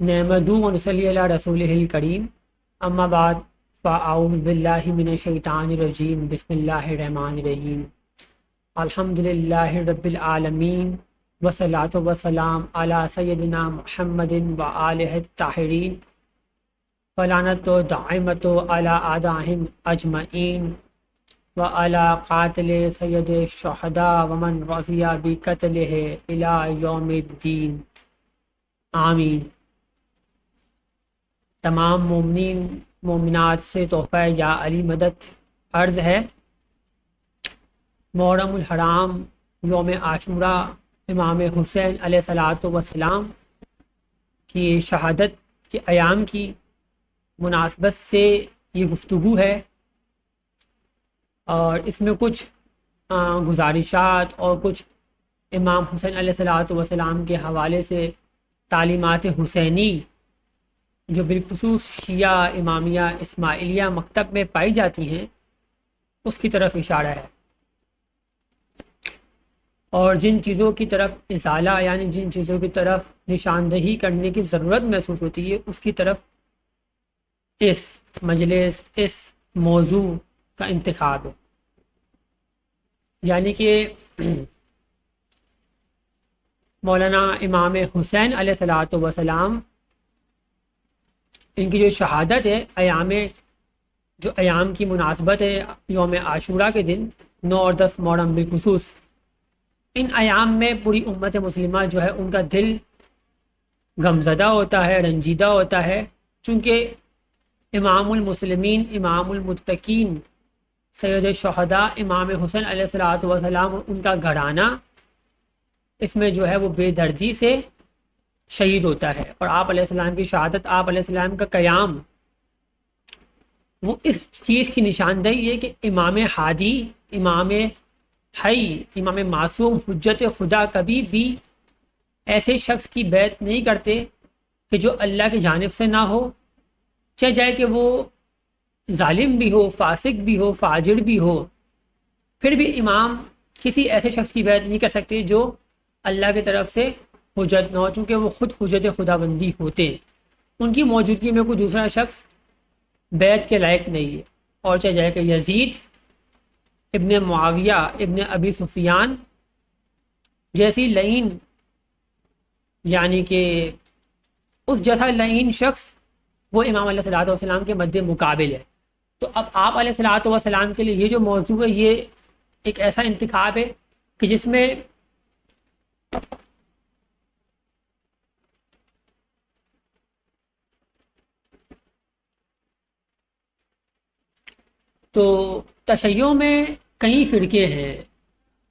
نحمدہ و نصلی علی رسولہ الکریم، اما بعد، فاعوذ باللہ من الشیطان الرجیم، بسم اللہ الرحمن الرحیم۔ الحمد للہ رب العالمین، والصلاۃ والسلام علی سیدنا محمد و آلہ الطاہرین، فلعنت دائمۃ علی اعدائہم اجمعین، وعلی قاتل سید الشہداء ومن رضی بقتلہ الی یوم الدین، آمین۔ تمام مومنین مومنات سے تحفہ یا علی مدد عرض ہے۔ محرم الحرام یوم عاشوراء امام حسین علیہ الصلاۃ والسلام کی شہادت کے ایام کی مناسبت سے یہ گفتگو ہے، اور اس میں کچھ گزارشات اور کچھ امام حسین علیہ الصلاۃ والسلام کے حوالے سے تعلیمات حسینی جو بالخصوص شیعہ امامیہ اسماعیلیہ مکتب میں پائی جاتی ہیں اس کی طرف اشارہ ہے، اور جن چیزوں کی طرف ازالہ یعنی جن چیزوں کی طرف نشاندہی کرنے کی ضرورت محسوس ہوتی ہے اس کی طرف اس مجلس اس موضوع کا انتخاب ہے۔ یعنی کہ مولانا امام حسین علیہ الصلاۃ والسلام ان کی جو شہادت ہے ایام کی مناسبت ہے یوم عاشوراء کے دن 9 اور 10 محرم بالخصوص، ان ایام میں پوری امت مسلمہ جو ہے ان کا دل غمزدہ ہوتا ہے، رنجیدہ ہوتا ہے، چونکہ امام المسلمین امام المتقین سید الشہداء امام حسین علیہ الصلاۃ والسلام اور ان کا گھرانہ اس میں جو ہے وہ بے دردی سے شہید ہوتا ہے، اور آپ علیہ السلام کی شہادت، آپ علیہ السلام کا قیام، وہ اس چیز کی نشاندہی ہے کہ امام ہادی، امام حی، امام معصوم، حجت خدا کبھی بھی ایسے شخص کی بیعت نہیں کرتے کہ جو اللہ کی جانب سے نہ ہو، چاہے جائے کہ وہ ظالم بھی ہو، فاسق بھی ہو، فاجر بھی ہو، پھر بھی امام کسی ایسے شخص کی بیعت نہیں کر سکتے جو اللہ کی طرف سے حجت نہ ہو، چونکہ وہ خود حجت خدا بندی ہوتے ہیں، ان کی موجودگی میں کوئی دوسرا شخص بیعت کے لائق نہیں ہے۔ اور چاہے جائے کہ یزید ابن معاویہ ابن ابی سفیان جیسی لعین، یعنی کہ اس جیسا لعین شخص وہ امام علیہ الصلوۃ والسلام کے مد مقابل ہے۔ تو اب آپ علیہ الصلوۃ والسلام کے لیے یہ جو موضوع ہے یہ ایک ایسا انتخاب ہے کہ جس میں تو تشیع میں کئی فرقے ہیں،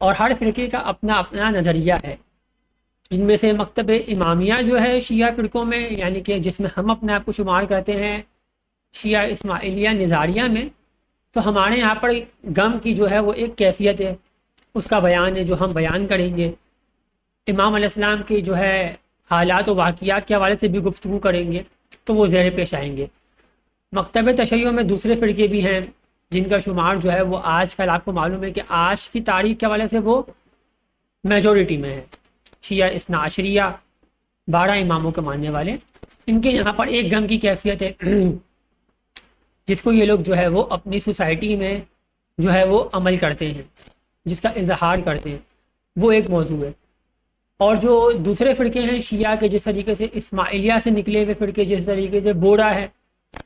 اور ہر فرقے کا اپنا اپنا نظریہ ہے، جن میں سے مکتب امامیہ جو ہے شیعہ فرقوں میں، یعنی کہ جس میں ہم اپنے آپ کو شمار کرتے ہیں شیعہ اسماعیلیہ نظاریہ میں، تو ہمارے یہاں پر غم کی جو ہے وہ ایک کیفیت ہے، اس کا بیان ہے جو ہم بیان کریں گے۔ امام علیہ السلام کی جو ہے حالات و واقعات کے حوالے سے بھی گفتگو کریں گے، تو وہ زیر پیش آئیں گے۔ مکتب تشیع میں دوسرے فرقے بھی ہیں جن کا شمار جو ہے وہ آج کل آپ کو معلوم ہے کہ آج کی تاریخ کے حوالے سے وہ میجورٹی میں ہے، شیعہ اثنا عشریہ 12 اماموں کے ماننے والے، ان کے یہاں پر ایک غم کی کیفیت ہے جس کو یہ لوگ جو ہے وہ اپنی سوسائٹی میں جو ہے وہ عمل کرتے ہیں، جس کا اظہار کرتے ہیں، وہ ایک موضوع ہے۔ اور جو دوسرے فرقے ہیں شیعہ کے، جس طریقے سے اسماعیلیہ سے نکلے ہوئے فرقے، جس طریقے سے بوڑھا ہے،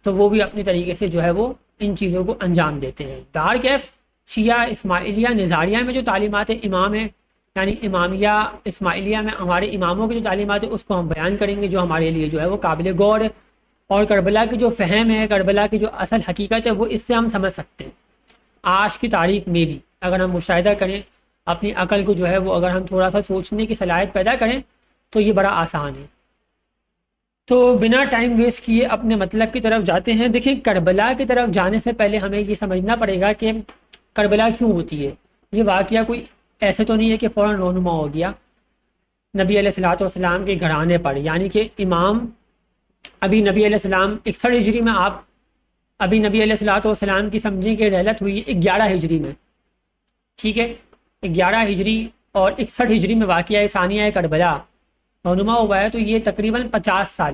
تو وہ بھی اپنی طریقے سے جو ہے وہ ان چیزوں کو انجام دیتے ہیں۔ دارکیف شیعہ اسماعیلیہ نظاریہ میں جو تعلیمات امام ہیں، یعنی امامیہ اسماعیلیہ میں ہمارے اماموں کی جو تعلیمات ہیں اس کو ہم بیان کریں گے، جو ہمارے لیے جو ہے وہ قابل غور ہے، اور کربلا کی جو فہم ہے، کربلا کی جو اصل حقیقت ہے، وہ اس سے ہم سمجھ سکتے ہیں۔ آج کی تاریخ میں بھی اگر ہم مشاہدہ کریں، اپنی عقل کو جو ہے وہ اگر ہم تھوڑا سا سوچنے کی صلاحیت پیدا کریں تو یہ بڑا آسان ہے۔ تو بنا ٹائم ویسٹ کیے اپنے مطلب کی طرف جاتے ہیں۔ دیکھیں، کربلا کی طرف جانے سے پہلے ہمیں یہ سمجھنا پڑے گا کہ کربلا کیوں ہوتی ہے۔ یہ واقعہ کوئی ایسے تو نہیں ہے کہ فوراً رونما ہو گیا نبی علیہ الصلوۃ والسلام کے گھرانے پر، یعنی کہ امام ابھی نبی علیہ السلام 61 ہجری میں، آپ ابھی نبی علیہ الصلوۃ والسلام کی سمجھیں کہ رحلت ہوئی 11 ہجری میں، ٹھیک ہے، 11 ہجری اور 61 ہجری میں واقعہ ثانیہ کربلا رونما ہوا ہے، تو یہ تقریباً 50 سال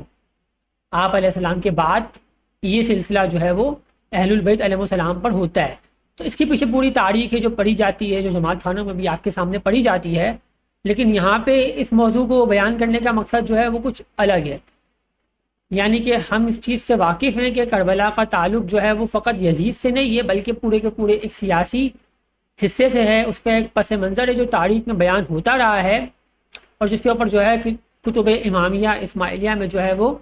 آپ علیہ السلام کے بعد یہ سلسلہ جو ہے وہ اہل البیت علیہ السلام پر ہوتا ہے. تو اس کے پیچھے پوری تاریخ ہے جو پڑھی جاتی ہے، جو جماعت خانوں میں بھی آپ کے سامنے پڑھی جاتی ہے. لیکن یہاں پہ اس موضوع کو بیان کرنے کا مقصد جو ہے وہ کچھ الگ ہے. یعنی کہ ہم اس چیز سے واقف ہیں کہ کربلا کا تعلق جو ہے وہ فقط یزید سے نہیں ہے، بلکہ پورے کے پورے ایک سیاسی حصے سے ہے. اس کا ایک پس منظر ہے جو تاریخ میں بیان ہوتا رہا ہے، اور جس کے اوپر جو ہے کہ کتب امامیہ اسماعیلیہ میں جو ہے وہ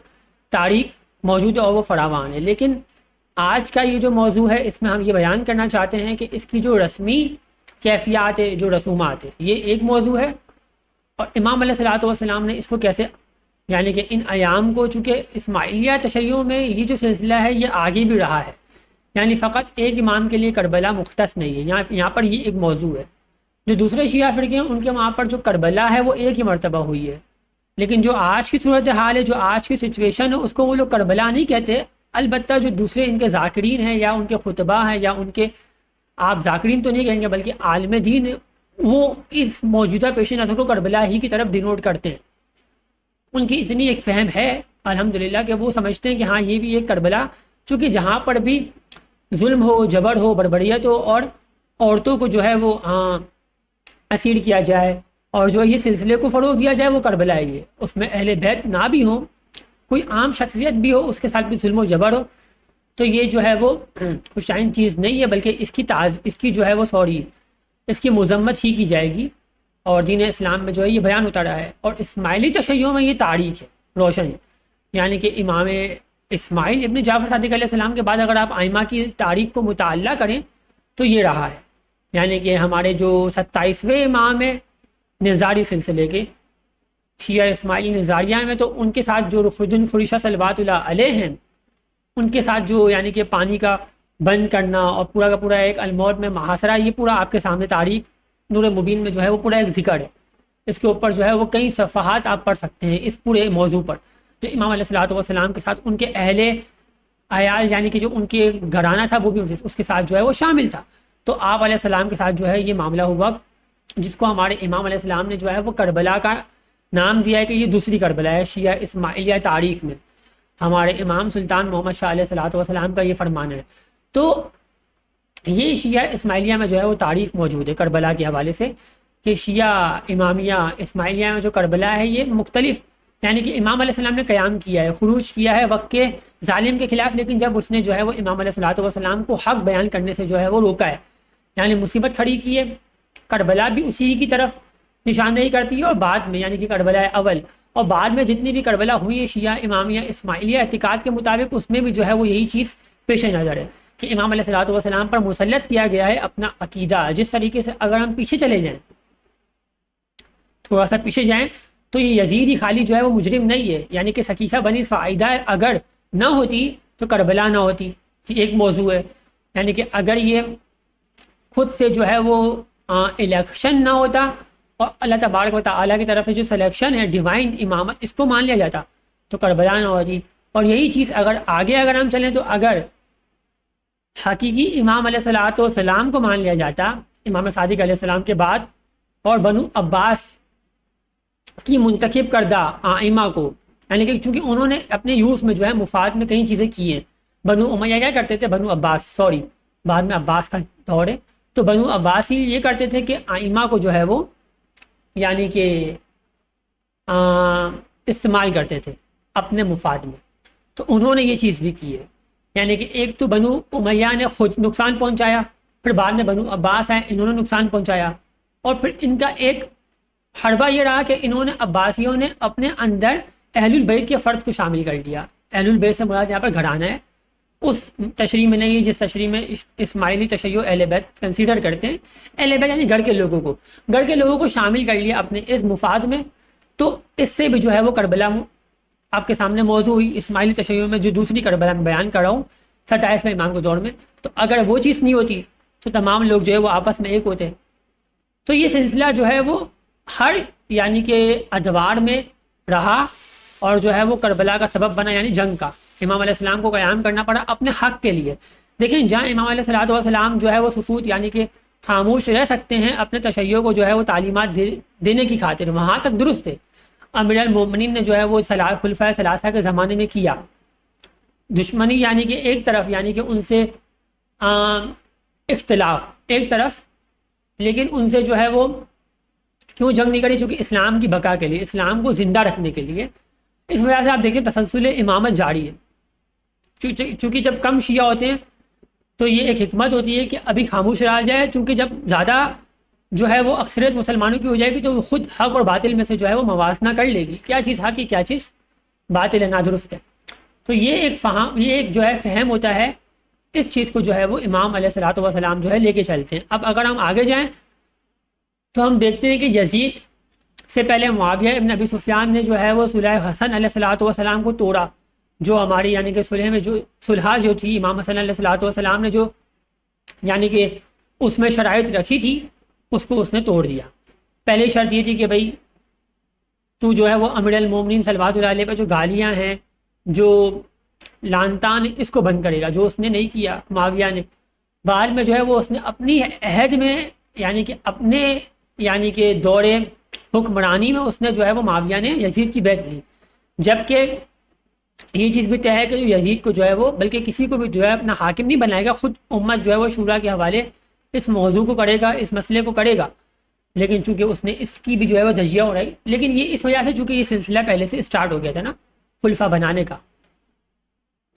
تاریخ موجود ہے اور وہ فراوان ہے. لیکن آج کا یہ جو موضوع ہے اس میں ہم یہ بیان کرنا چاہتے ہیں کہ اس کی جو رسمی کیفیات ہے، جو رسومات ہے، یہ ایک موضوع ہے. اور امام علیہ الصلوۃ والسلام نے اس کو کیسے، یعنی کہ ان ایام کو، چونکہ اسماعیلیہ تشیع میں یہ جو سلسلہ ہے یہ آگے بھی رہا ہے، یعنی فقط ایک امام کے لیے کربلا مختص نہیں ہے. یہاں پر یہ ایک موضوع ہے. جو دوسرے شیعہ فرقے ہیں ان کے وہاں پر جو کربلا ہے وہ ایک ہی مرتبہ ہوئی ہے، لیکن جو آج کی صورتحال ہے، جو آج کی سچویشن ہے، اس کو وہ لوگ کربلا نہیں کہتے. البتہ جو دوسرے ان کے ذاکرین ہیں یا ان کے خطبہ ہیں یا ان کے، آپ ذاکرین تو نہیں کہیں گے بلکہ عالم دین، وہ اس موجودہ پیش نظر کو کربلا ہی کی طرف ڈینوٹ کرتے ہیں. ان کی اتنی ایک فہم ہے الحمدللہ کہ وہ سمجھتے ہیں کہ ہاں یہ بھی ایک کربلا، چونکہ جہاں پر بھی ظلم ہو، جبر ہو، بربریت ہو، اور عورتوں کو جو ہے وہ اسیر کیا جائے اور جو یہ سلسلے کو فروغ دیا جائے، وہ کربلا ہے. یہ اس میں اہل بیت نہ بھی ہوں، کوئی عام شخصیت بھی ہو، اس کے ساتھ بھی ظلم و جبر ہو، تو یہ جو ہے وہ کچھ عین چیز نہیں ہے، بلکہ اس کی جو ہے وہ اس کی مذمت ہی کی جائے گی. اور دین اسلام میں جو ہے یہ بیان ہوتا رہا ہے. اور اسماعیلی تشیع میں یہ تاریخ ہے روشن، یعنی کہ امام اسماعیل ابن جعفر صادق علیہ السلام کے بعد اگر آپ ائمہ کی تاریخ کو مطالعہ کریں تو یہ رہا ہے. یعنی کہ ہمارے جو 27ویں امام ہیں نظاری سلسلے کے، شیعہ اسماعیلی نظاریہ میں، تو ان کے ساتھ جو رخ الدین فریشہ صلوات اللہ علیہ ہیں، ان کے ساتھ جو یعنی کہ پانی کا بند کرنا اور پورا کا پورا ایک الموت میں محاصرہ، یہ پورا آپ کے سامنے تاریخ نور مبین میں جو ہے وہ پورا ایک ذکر ہے. اس کے اوپر جو ہے وہ کئی صفحات آپ پڑھ سکتے ہیں اس پورے موضوع پر. جو امام علیہ الصلوۃ والسلام کے ساتھ ان کے اہل عیال، یعنی کہ جو ان کے گھرانہ تھا، وہ بھی اس کے ساتھ جو ہے وہ شامل تھا. تو آپ علیہ السلام کے ساتھ جو ہے یہ معاملہ ہوا، جس کو ہمارے امام علیہ السلام نے جو ہے وہ کربلا کا نام دیا ہے کہ یہ دوسری کربلا ہے شیعہ اسماعیلیہ تاریخ میں. ہمارے امام سلطان محمد شاہ علیہ الصلوۃ والسلام کا یہ فرمان ہے. تو یہ شیعہ اسماعیلیہ میں جو ہے وہ تاریخ موجود ہے کربلا کے حوالے سے، کہ شیعہ امامیہ اسماعیلیہ میں جو کربلا ہے یہ مختلف، یعنی کہ امام علیہ السلام نے قیام کیا ہے، خروج کیا ہے وقت کے ظالم کے خلاف، لیکن جب اس نے جو ہے وہ امام علیہ الصلوۃ والسلام کو حق بیان کرنے سے جو ہے وہ روکا ہے، یعنی مصیبت کھڑی کی ہے. کربلا بھی اسی کی طرف نشاندہی کرتی ہے، اور بعد میں یعنی کہ کربلا اول اور بعد میں جتنی بھی کربلا ہوئی ہے شیعہ امامیہ اسماعیلیہ اعتقاد کے مطابق، اس میں بھی جو ہے وہ یہی چیز پیش نظر ہے کہ امام علیہ الصلوۃ والسلام پر مسلط کیا گیا ہے اپنا عقیدہ. جس طریقے سے اگر ہم پیچھے چلے جائیں، تھوڑا سا پیچھے جائیں، تو یہ یزید ہی خالی جو ہے وہ مجرم نہیں ہے. یعنی کہ سقیفہ بنی ساعدہ اگر نہ ہوتی تو کربلا نہ ہوتی، یہ ایک موضوع ہے. یعنی کہ اگر یہ خود سے جو ہے وہ الیکشن نہ ہوتا اور اللہ تبارک و تعالیٰ کی طرف سے جو سلیکشن ہے ڈیوائن امامت، اس کو مان لیا جاتا تو کربلا نہ ہوتی. اور یہی چیز اگر ہم چلیں تو اگر حقیقی امام علیہ الصلوۃ والسلام کو مان لیا جاتا امام صادق علیہ السلام کے بعد، اور بنو عباس کی منتخب کردہ ائمہ کو، یعنی کہ چونکہ انہوں نے اپنے یوز میں جو ہے مفاد میں کئی چیزیں کی ہیں. بنو امیہ کیا کرتے تھے، بنو عباس بعد میں عباس کا دور ہے، تو بنو عباس ہی یہ کرتے تھے کہ ائمہ کو جو ہے وہ یعنی کہ استعمال کرتے تھے اپنے مفاد میں. تو انہوں نے یہ چیز بھی کی ہے، یعنی کہ ایک تو بنو امیہ نے خود نقصان پہنچایا، پھر بعد میں بنو عباس آئے، انہوں نے نقصان پہنچایا، اور پھر ان کا ایک حربہ یہ رہا کہ انہوں نے عباسیوں نے اپنے اندر اہل البیت کے فرد کو شامل کر دیا. اہل البیت سے مراد یہاں پر گھرانہ ہے، اس تشریح میں نہیں جس تشریح میں اسماعیلی تشیع اہل بیت کنسیڈر کرتے ہیں. اہل بیت یعنی گھر کے لوگوں کو شامل کر لیا اپنے اس مفاد میں. تو اس سے بھی جو ہے وہ کربلا آپ کے سامنے موضوع ہوئی اسماعیلی تشیع میں، جو دوسری کربلا میں بیان کر رہا ہوں 27ویں امام کے دور میں. تو اگر وہ چیز نہیں ہوتی تو تمام لوگ جو ہے وہ آپس میں ایک ہوتے. تو یہ سلسلہ جو ہے وہ ہر یعنی کہ ادوار میں رہا، اور جو ہے وہ کربلا کا سبب بنا، یعنی جنگ کا. امام علیہ السلام کو قیام کرنا پڑا اپنے حق کے لیے. دیکھیں جہاں امام علیہ الصلوۃ والسلام جو ہے وہ سکوت یعنی کہ خاموش رہ سکتے ہیں اپنے تشیع کو جو ہے وہ تعلیمات دینے کی خاطر، وہاں تک درست ہے. امیر المومنین نے جو ہے وہ خلفائے ثلاثہ کے زمانے میں کیا، دشمنی یعنی کہ ایک طرف، یعنی کہ ان سے اختلاف ایک طرف، لیکن ان سے جو ہے وہ کیوں جنگ نہیں کری؟ چونکہ اسلام کی بقا کے لیے، اسلام کو زندہ رکھنے کے لیے. اس وجہ سے آپ دیکھیں تسلسل امامت جاری ہے. چونکہ جب کم شیعہ ہوتے ہیں تو یہ ایک حکمت ہوتی ہے کہ ابھی خاموش رہا جائے، چونکہ جب زیادہ جو ہے وہ اکثریت مسلمانوں کی ہو جائے گی تو وہ خود حق اور باطل میں سے جو ہے وہ موازنہ کر لے گی، کیا چیز حق ہے کیا چیز باطل ہے، نادرست ہے. تو یہ ایک جو ہے فہم ہوتا ہے، اس چیز کو جو ہے وہ امام علیہ الصلوۃ والسلام جو ہے لے کے چلتے ہیں. اب اگر ہم آگے جائیں تو ہم دیکھتے ہیں کہ یزید سے پہلے معاویہ ابن ابی سفیان نے جو ہے وہ صلح حسن علیہ الصلوۃ والسلام کو توڑا. جو ہماری یعنی کہ صلح میں جو صلح جو تھی، امام حسن علیہ الصلوۃ والسلام نے جو یعنی کہ اس میں شرائط رکھی تھی اس کو اس نے توڑ دیا. پہلی شرط یہ تھی کہ بھائی تو جو ہے وہ امیر المومنین صلوات اللہ علیہ پہ جو گالیاں ہیں، جو لعن طعن، اس کو بند کرے گا، جو اس نے نہیں کیا معاویہ نے. بعد میں جو ہے وہ اس نے اپنی عہد میں یعنی کہ اپنے یعنی کہ دور حکمرانی میں اس نے جو ہے وہ معاویہ نے یزید کی بیعت لی. جبکہ یہ چیز بھی طے ہے کہ یزید کو جو ہے وہ بلکہ کسی کو بھی جو ہے اپنا حاکم نہیں بنائے گا، خود امت جو ہے وہ شورا کے حوالے اس موضوع کو کرے گا، اس مسئلے کو کرے گا. لیکن چونکہ اس نے اس کی بھی جو ہے وہ دجیہ ہو رہی، لیکن یہ اس وجہ سے چونکہ یہ سلسلہ پہلے سے اسٹارٹ ہو گیا تھا نا خلفہ بنانے کا،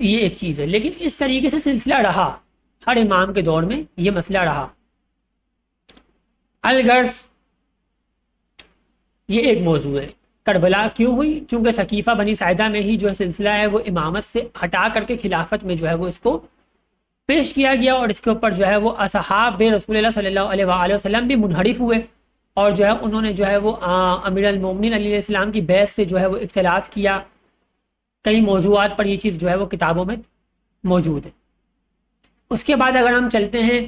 یہ ایک چیز ہے. لیکن اس طریقے سے سلسلہ رہا ہر امام کے دور میں، یہ مسئلہ رہا. الغرض یہ ایک موضوع ہے. کربلا کیوں ہوئی؟ چونکہ ثقیفہ بنی ساعدہ میں ہی جو ہے سلسلہ ہے وہ امامت سے ہٹا کر کے خلافت میں جو ہے وہ اس کو پیش کیا گیا، اور اس کے اوپر جو ہے وہ اصحاب رسول اللہ صلی اللہ علیہ وآلہ وسلم بھی منحرف ہوئے، اور جو ہے انہوں نے جو ہے وہ امیر المومنین علیہ السلام کی بیعت سے جو ہے وہ اختلاف کیا. کئی موضوعات پر یہ چیز جو ہے وہ کتابوں میں موجود ہے. اس کے بعد اگر ہم چلتے ہیں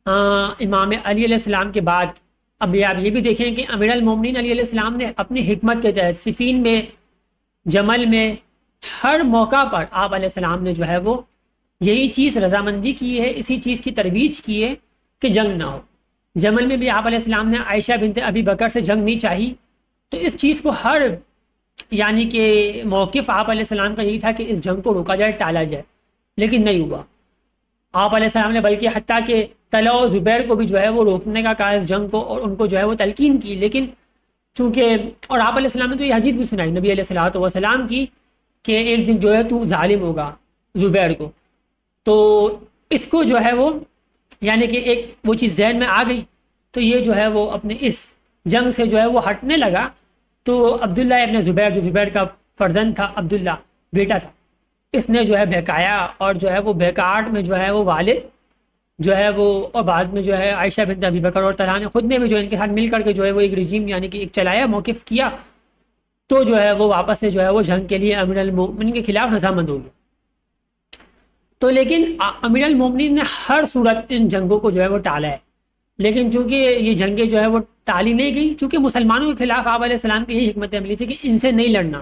امام علی علیہ السلام کے بعد، اب آپ یہ بھی دیکھیں کہ امیر المومنین علی علیہ السلام نے اپنی حکمت کے تحت صفین میں، جمل میں، ہر موقع پر آپ علیہ السلام نے جو ہے وہ یہی چیز رضامندی کی ہے، اسی چیز کی ترویج کی ہے کہ جنگ نہ ہو. جمل میں بھی آپ علیہ السلام نے عائشہ بنت ابی بکر سے جنگ نہیں چاہی. تو اس چیز کو ہر یعنی کہ موقف آپ علیہ السلام کا یہی تھا کہ اس جنگ کو روکا جائے، ٹالا جائے، لیکن نہیں ہوا. آپ علیہ السلام نے بلکہ حتیٰ کہ طلحہ و زبیر کو بھی جو ہے وہ روکنے کا کہا اس جنگ کو، اور ان کو جو ہے وہ تلقین کی. لیکن چونکہ اور آپ علیہ السلام نے تو یہ حدیث بھی سنائی نبی علیہ الصلوۃ والسلام کی کہ ایک دن جو ہے تو ظالم ہوگا زبیر کو. تو اس کو جو ہے وہ یعنی کہ ایک وہ چیز ذہن میں آ گئی، تو یہ جو ہے وہ اپنے اس جنگ سے جو ہے وہ ہٹنے لگا. تو عبداللہ ابن زبیر، جو زبیر کا فرزند تھا، عبداللہ بیٹا تھا، اس نے جو ہے بہکایا، اور جو ہے وہ بہکاہٹ میں جو ہے وہ والد جو ہے وہ، اور بعد میں جو ہے عائشہ بنت ابی بکر اور طلحہ نے خود نے بھی جو ان کے ساتھ مل کر کے جو ہے وہ ایک رجیم یعنی کہ ایک چلایا، موقف کیا. تو جو ہے وہ واپس سے جو ہے وہ جنگ کے لیے امیر المومنین کے خلاف رضامند ہو گیا. تو لیکن امیر المومنین نے ہر صورت ان جنگوں کو جو ہے وہ ٹالا ہے. لیکن چونکہ یہ جنگیں جو ہے وہ ٹالی نہیں گئی، چونکہ مسلمانوں کے خلاف آپ علیہ السلام کی یہی حکمت عملی تھی کہ ان سے نہیں لڑنا،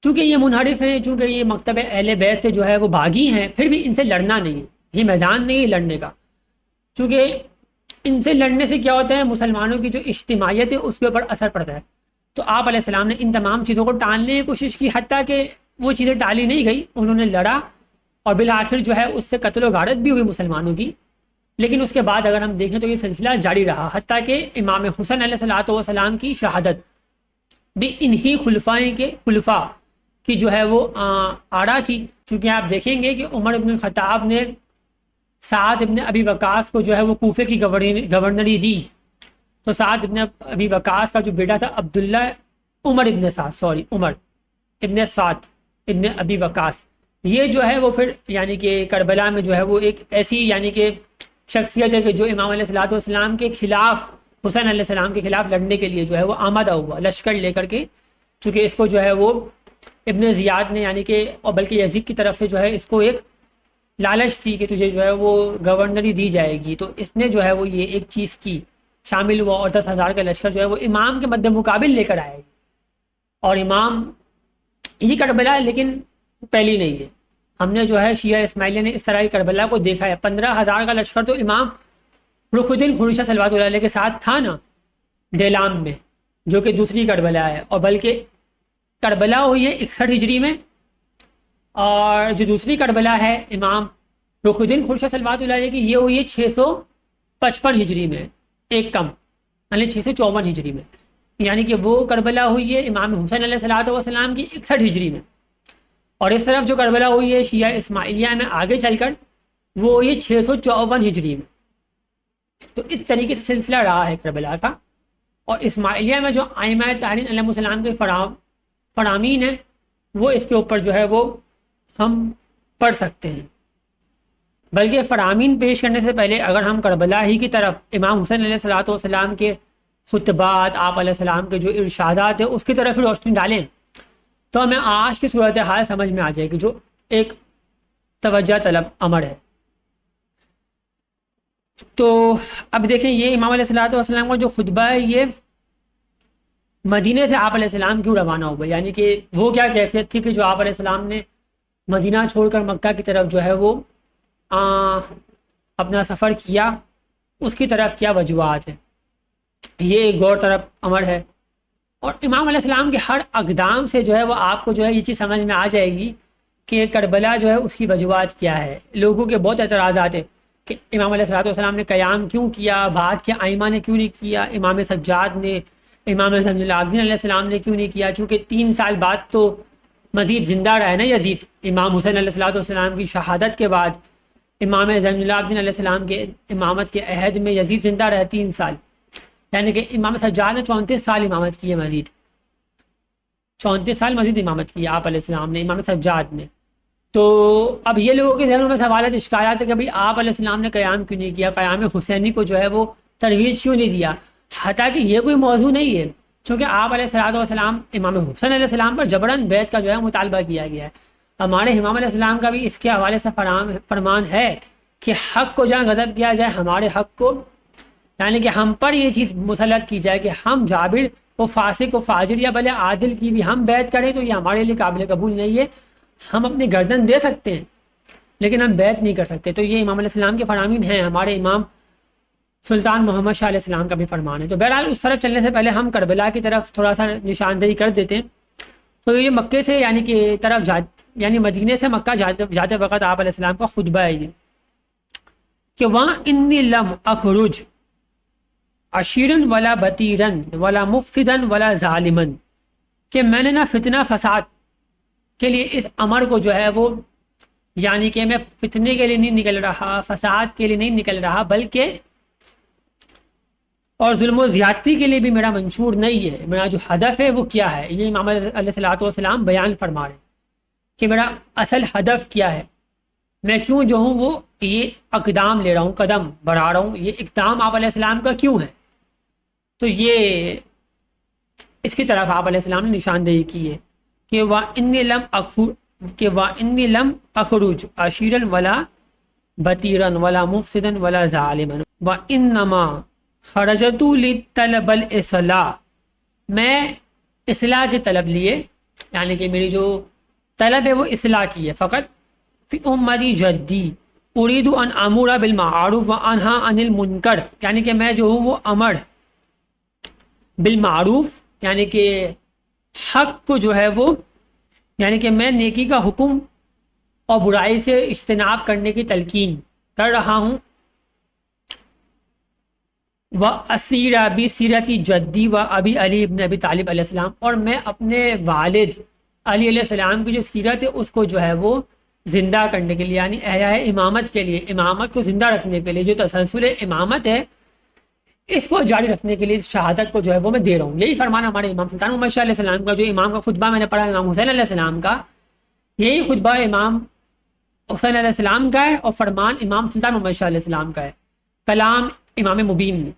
چونکہ یہ منحرف ہیں، چونکہ یہ مکتب اہل بیت سے جو ہے وہ باغی ہیں، پھر بھی ان سے لڑنا نہیں ہے، یہ میدان نہیں ہے لڑنے کا. چونکہ ان سے لڑنے سے کیا ہوتا ہے، مسلمانوں کی جو اجتماعیت ہے اس کے اوپر اثر پڑتا ہے. تو آپ علیہ السلام نے ان تمام چیزوں کو ٹالنے کی کوشش کی، حتیٰ کہ وہ چیزیں ٹالی نہیں گئی، انہوں نے لڑا، اور بالآخر جو ہے اس سے قتل و غارت بھی ہوئی مسلمانوں کی. لیکن اس کے بعد اگر ہم دیکھیں تو یہ سلسلہ جاری رہا، حتیٰ کہ امام حسن علیہ الصلوۃ والسلام کی شہادت بھی انہی خلفاء کی جو ہے وہ آرا تھی. چونکہ آپ دیکھیں گے کہ عمر بن الخطاب نے سعد ابن ابی وقاص کو جو ہے وہ کوفے کی گورنری دی. تو سعد ابن ابی وقاص کا جو بیٹا تھا عبداللہ عمر ابن سعد ابن ابی وقاص، یہ جو ہے وہ پھر یعنی کہ کربلا میں جو ہے وہ ایک ایسی یعنی کہ شخصیت ہے کہ جو امام علیہ الصلوۃ والسلام کے خلاف، حسین علیہ السلام کے خلاف لڑنے کے لیے جو ہے وہ آمادہ ہوا لشکر لے کر کے. چونکہ اس کو جو ہے وہ ابن زیاد نے یعنی کہ، اور بلکہ یزید کی طرف سے جو ہے اس کو ایک لالچ تھی کہ تجھے جو ہے وہ گورنری دی جائے گی. تو اس نے جو ہے وہ یہ ایک چیز کی شامل ہوا، اور 10,000 کا لشکر جو ہے وہ امام کے مد مقابل لے کر آئے. اور امام یہ کربلا ہے لیکن پہلی نہیں ہے. ہم نے جو ہے شیعہ اسماعیلیہ نے اس طرح کی کربلا کو دیکھا ہے. 15,000 کا لشکر تو امام رخ الدین خروشہ صلوات اللہ علیہ کے ساتھ تھا نا ڈیلام میں، جو کہ دوسری کربلا ہے. اور بلکہ کربلا ہوئی ہے 61 ہجری میں، اور جو دوسری کربلا ہے امام رخ الدین خورشید صلوات اللہ علیہ کی، یہ ہوئی ہے 655 ہجری میں، ایک کم، یعنی 654 ہجری میں، یعنی کہ وہ کربلا ہوئی ہے امام حسین علیہ الصلوۃ والسلام کی 61 ہجری میں، اور اس طرف جو کربلا ہوئی ہے شیعہ اسماعیلیہ میں آگے چل کر وہ ہوئی ہے 654 ہجری میں۔ تو اس طریقے سے سلسلہ رہا ہے کربلا کا۔ اور اسماعیلیہ میں جو ائمہ طاہرین علیہ السلام کے فرامین ہیں، وہ اس کے اوپر جو ہے وہ ہم پڑھ سکتے ہیں۔ بلکہ فرامین پیش کرنے سے پہلے اگر ہم کربلا ہی کی طرف امام حسین علیہ الصلوۃ والسلام کے خطبات، آپ علیہ السلام کے جو ارشادات ہیں اس کی طرف روشنی ڈالیں تو ہمیں آج کی صورتحال سمجھ میں آ جائے گی، جو ایک توجہ طلب امر ہے۔ تو اب دیکھیں یہ امام علیہ الصلوۃ والسلام کا جو خطبہ ہے یہ مدینے سے آپ علیہ السلام کیوں روانہ ہوا، یعنی کہ وہ کیا کیفیت تھی کہ جو آپ علیہ السلام نے مدینہ چھوڑ کر مکہ کی طرف جو ہے وہ اپنا سفر کیا، اس کی طرف کیا وجوہات ہیں، یہ ایک غور طلب امر ہے۔ اور امام علیہ السلام کے ہر اقدام سے جو ہے وہ آپ کو جو ہے یہ چیز سمجھ میں آ جائے گی کہ کربلا جو ہے اس کی وجوہات کیا ہے۔ لوگوں کے بہت اعتراضات ہیں کہ امام علیہ السلام نے قیام کیوں کیا، بعد کے ائمہ نے کیوں نہیں کیا، امام سجاد نے، امام زین العابدین علیہ السلام نے کیوں نہیں کیا، چونکہ 3 سال بعد تو مزید زندہ رہے نا یزید، امام حسین علیہ السلام کی شہادت کے بعد امام زین العابدین علیہ السلام کے امامت کے عہد میں یزید زندہ رہے 3 سال، یعنی کہ امام سجاد نے 34 سال امامت کی ہے، مزید 34 سال مزید امامت کی ہے آپ علیہ السلام نے، امام سجاد نے۔ تو اب یہ لوگوں کے ذہنوں میں سوالات اشکالات ہے کہ بھئی آپ علیہ السلام نے قیام کیوں نہیں کیا، قیام حسینی کو جو ہے وہ ترویج کیوں نہیں دیا، حتیٰ کہ یہ کوئی موضوع نہیں ہے، چونکہ آپ علیہ السلام امام حسین علیہ السلام پر جبراً بیعت کا جو ہے مطالبہ کیا گیا ہے۔ ہمارے امام علیہ السلام کا بھی اس کے حوالے سے فرمان ہے کہ حق کو جہاں غضب کیا جائے، ہمارے حق کو، یعنی کہ ہم پر یہ چیز مسلط کی جائے کہ ہم جابر و فاسق و فاجر یا بھلے عادل کی بھی ہم بیعت کریں تو یہ ہمارے لیے قابل قبول نہیں ہے۔ ہم اپنی گردن دے سکتے ہیں لیکن ہم بیعت نہیں کر سکتے۔ تو یہ امام علیہ السلام کے فرامین ہیں، ہمارے امام سلطان محمد شاہ علیہ السلام کا بھی فرمان ہے۔ تو بہرحال اس طرف چلنے سے پہلے ہم کربلا کی طرف تھوڑا سا نشاندہی کر دیتے ہیں۔ تو یہ مکے سے یعنی کہ طرف یعنی مدینے سے مکہ جاتے وقت آپ علیہ السلام کا خطبہ ہے یہ کہ وہاں انی لم اخرج عشیرن ولا بطیرن ولا مفسدن ولا ظالمن، کہ میں نے نہ فتنہ فساد کے لیے اس امر کو جو ہے وہ، یعنی کہ میں فتنے کے لیے نہیں نکل رہا، فساد کے لیے نہیں نکل رہا، بلکہ اور ظلم و زیادتی کے لیے بھی میرا منشور نہیں ہے۔ میرا جو ہدف ہے وہ کیا ہے، یہ امام علیہ السلام بیان فرما رہے ہیں کہ میرا اصل ہدف کیا ہے، میں کیوں جو ہوں وہ یہ اقدام لے رہا ہوں، قدم بڑھا رہا ہوں، یہ اقدام آپ علیہ السلام کا کیوں ہے۔ تو یہ اس کی طرف آپ علیہ السلام نے نشاندہی کی ہے کہ وَإِنِّي لَمْ أَخْرُجْ عَشِيرًا وَلَا بَطِيرًا وَلَا مُفْسِدًا وَلَا ظَالِمًا وَإِنَّمَا خَرَجْتُ لِطَلَبِ الْإِصْلَاحِ، میں اصلاح کی طلب لیے، یعنی کہ میری جو طلب ہے وہ اصلاح کی ہے، فقط فی امتی جدی اريد ان امر بالمعروف وانہا عن المنکر، یعنی کہ میں جو ہوں وہ امر بالمعروف، یعنی کہ حق کو جو ہے وہ، یعنی کہ میں نیکی کا حکم اور برائی سے اجتناب کرنے کی تلقین کر رہا ہوں، وَأَسِيرَ بِسِيرَةِ جَدِّي وَأَبِي علی بن ابی طالب علیہ السلام، اور میں اپنے والد علی علیہ السلام کی جو سیرت ہے اس کو جو ہے وہ زندہ کرنے کے لیے، یعنی احیاء امامت کے لیے، امامت کو زندہ رکھنے کے لیے، جو تسلسل امامت ہے اس کو جاری رکھنے کے لیے شہادت کو جو ہے وہ میں دے رہا ہوں۔ یہی فرمان ہمارے امام سلطان محمد شاہ علیہ السلام کا، جو امام کا خطبہ میں نے پڑھا امام حسین علیہ السلام کا، یہی خطبہ امام حسین علیہ السلام کا ہے، اور فرمان امام سلطان محمد شاہ علیہ السلام کا ہے، کلام امام مبین میں،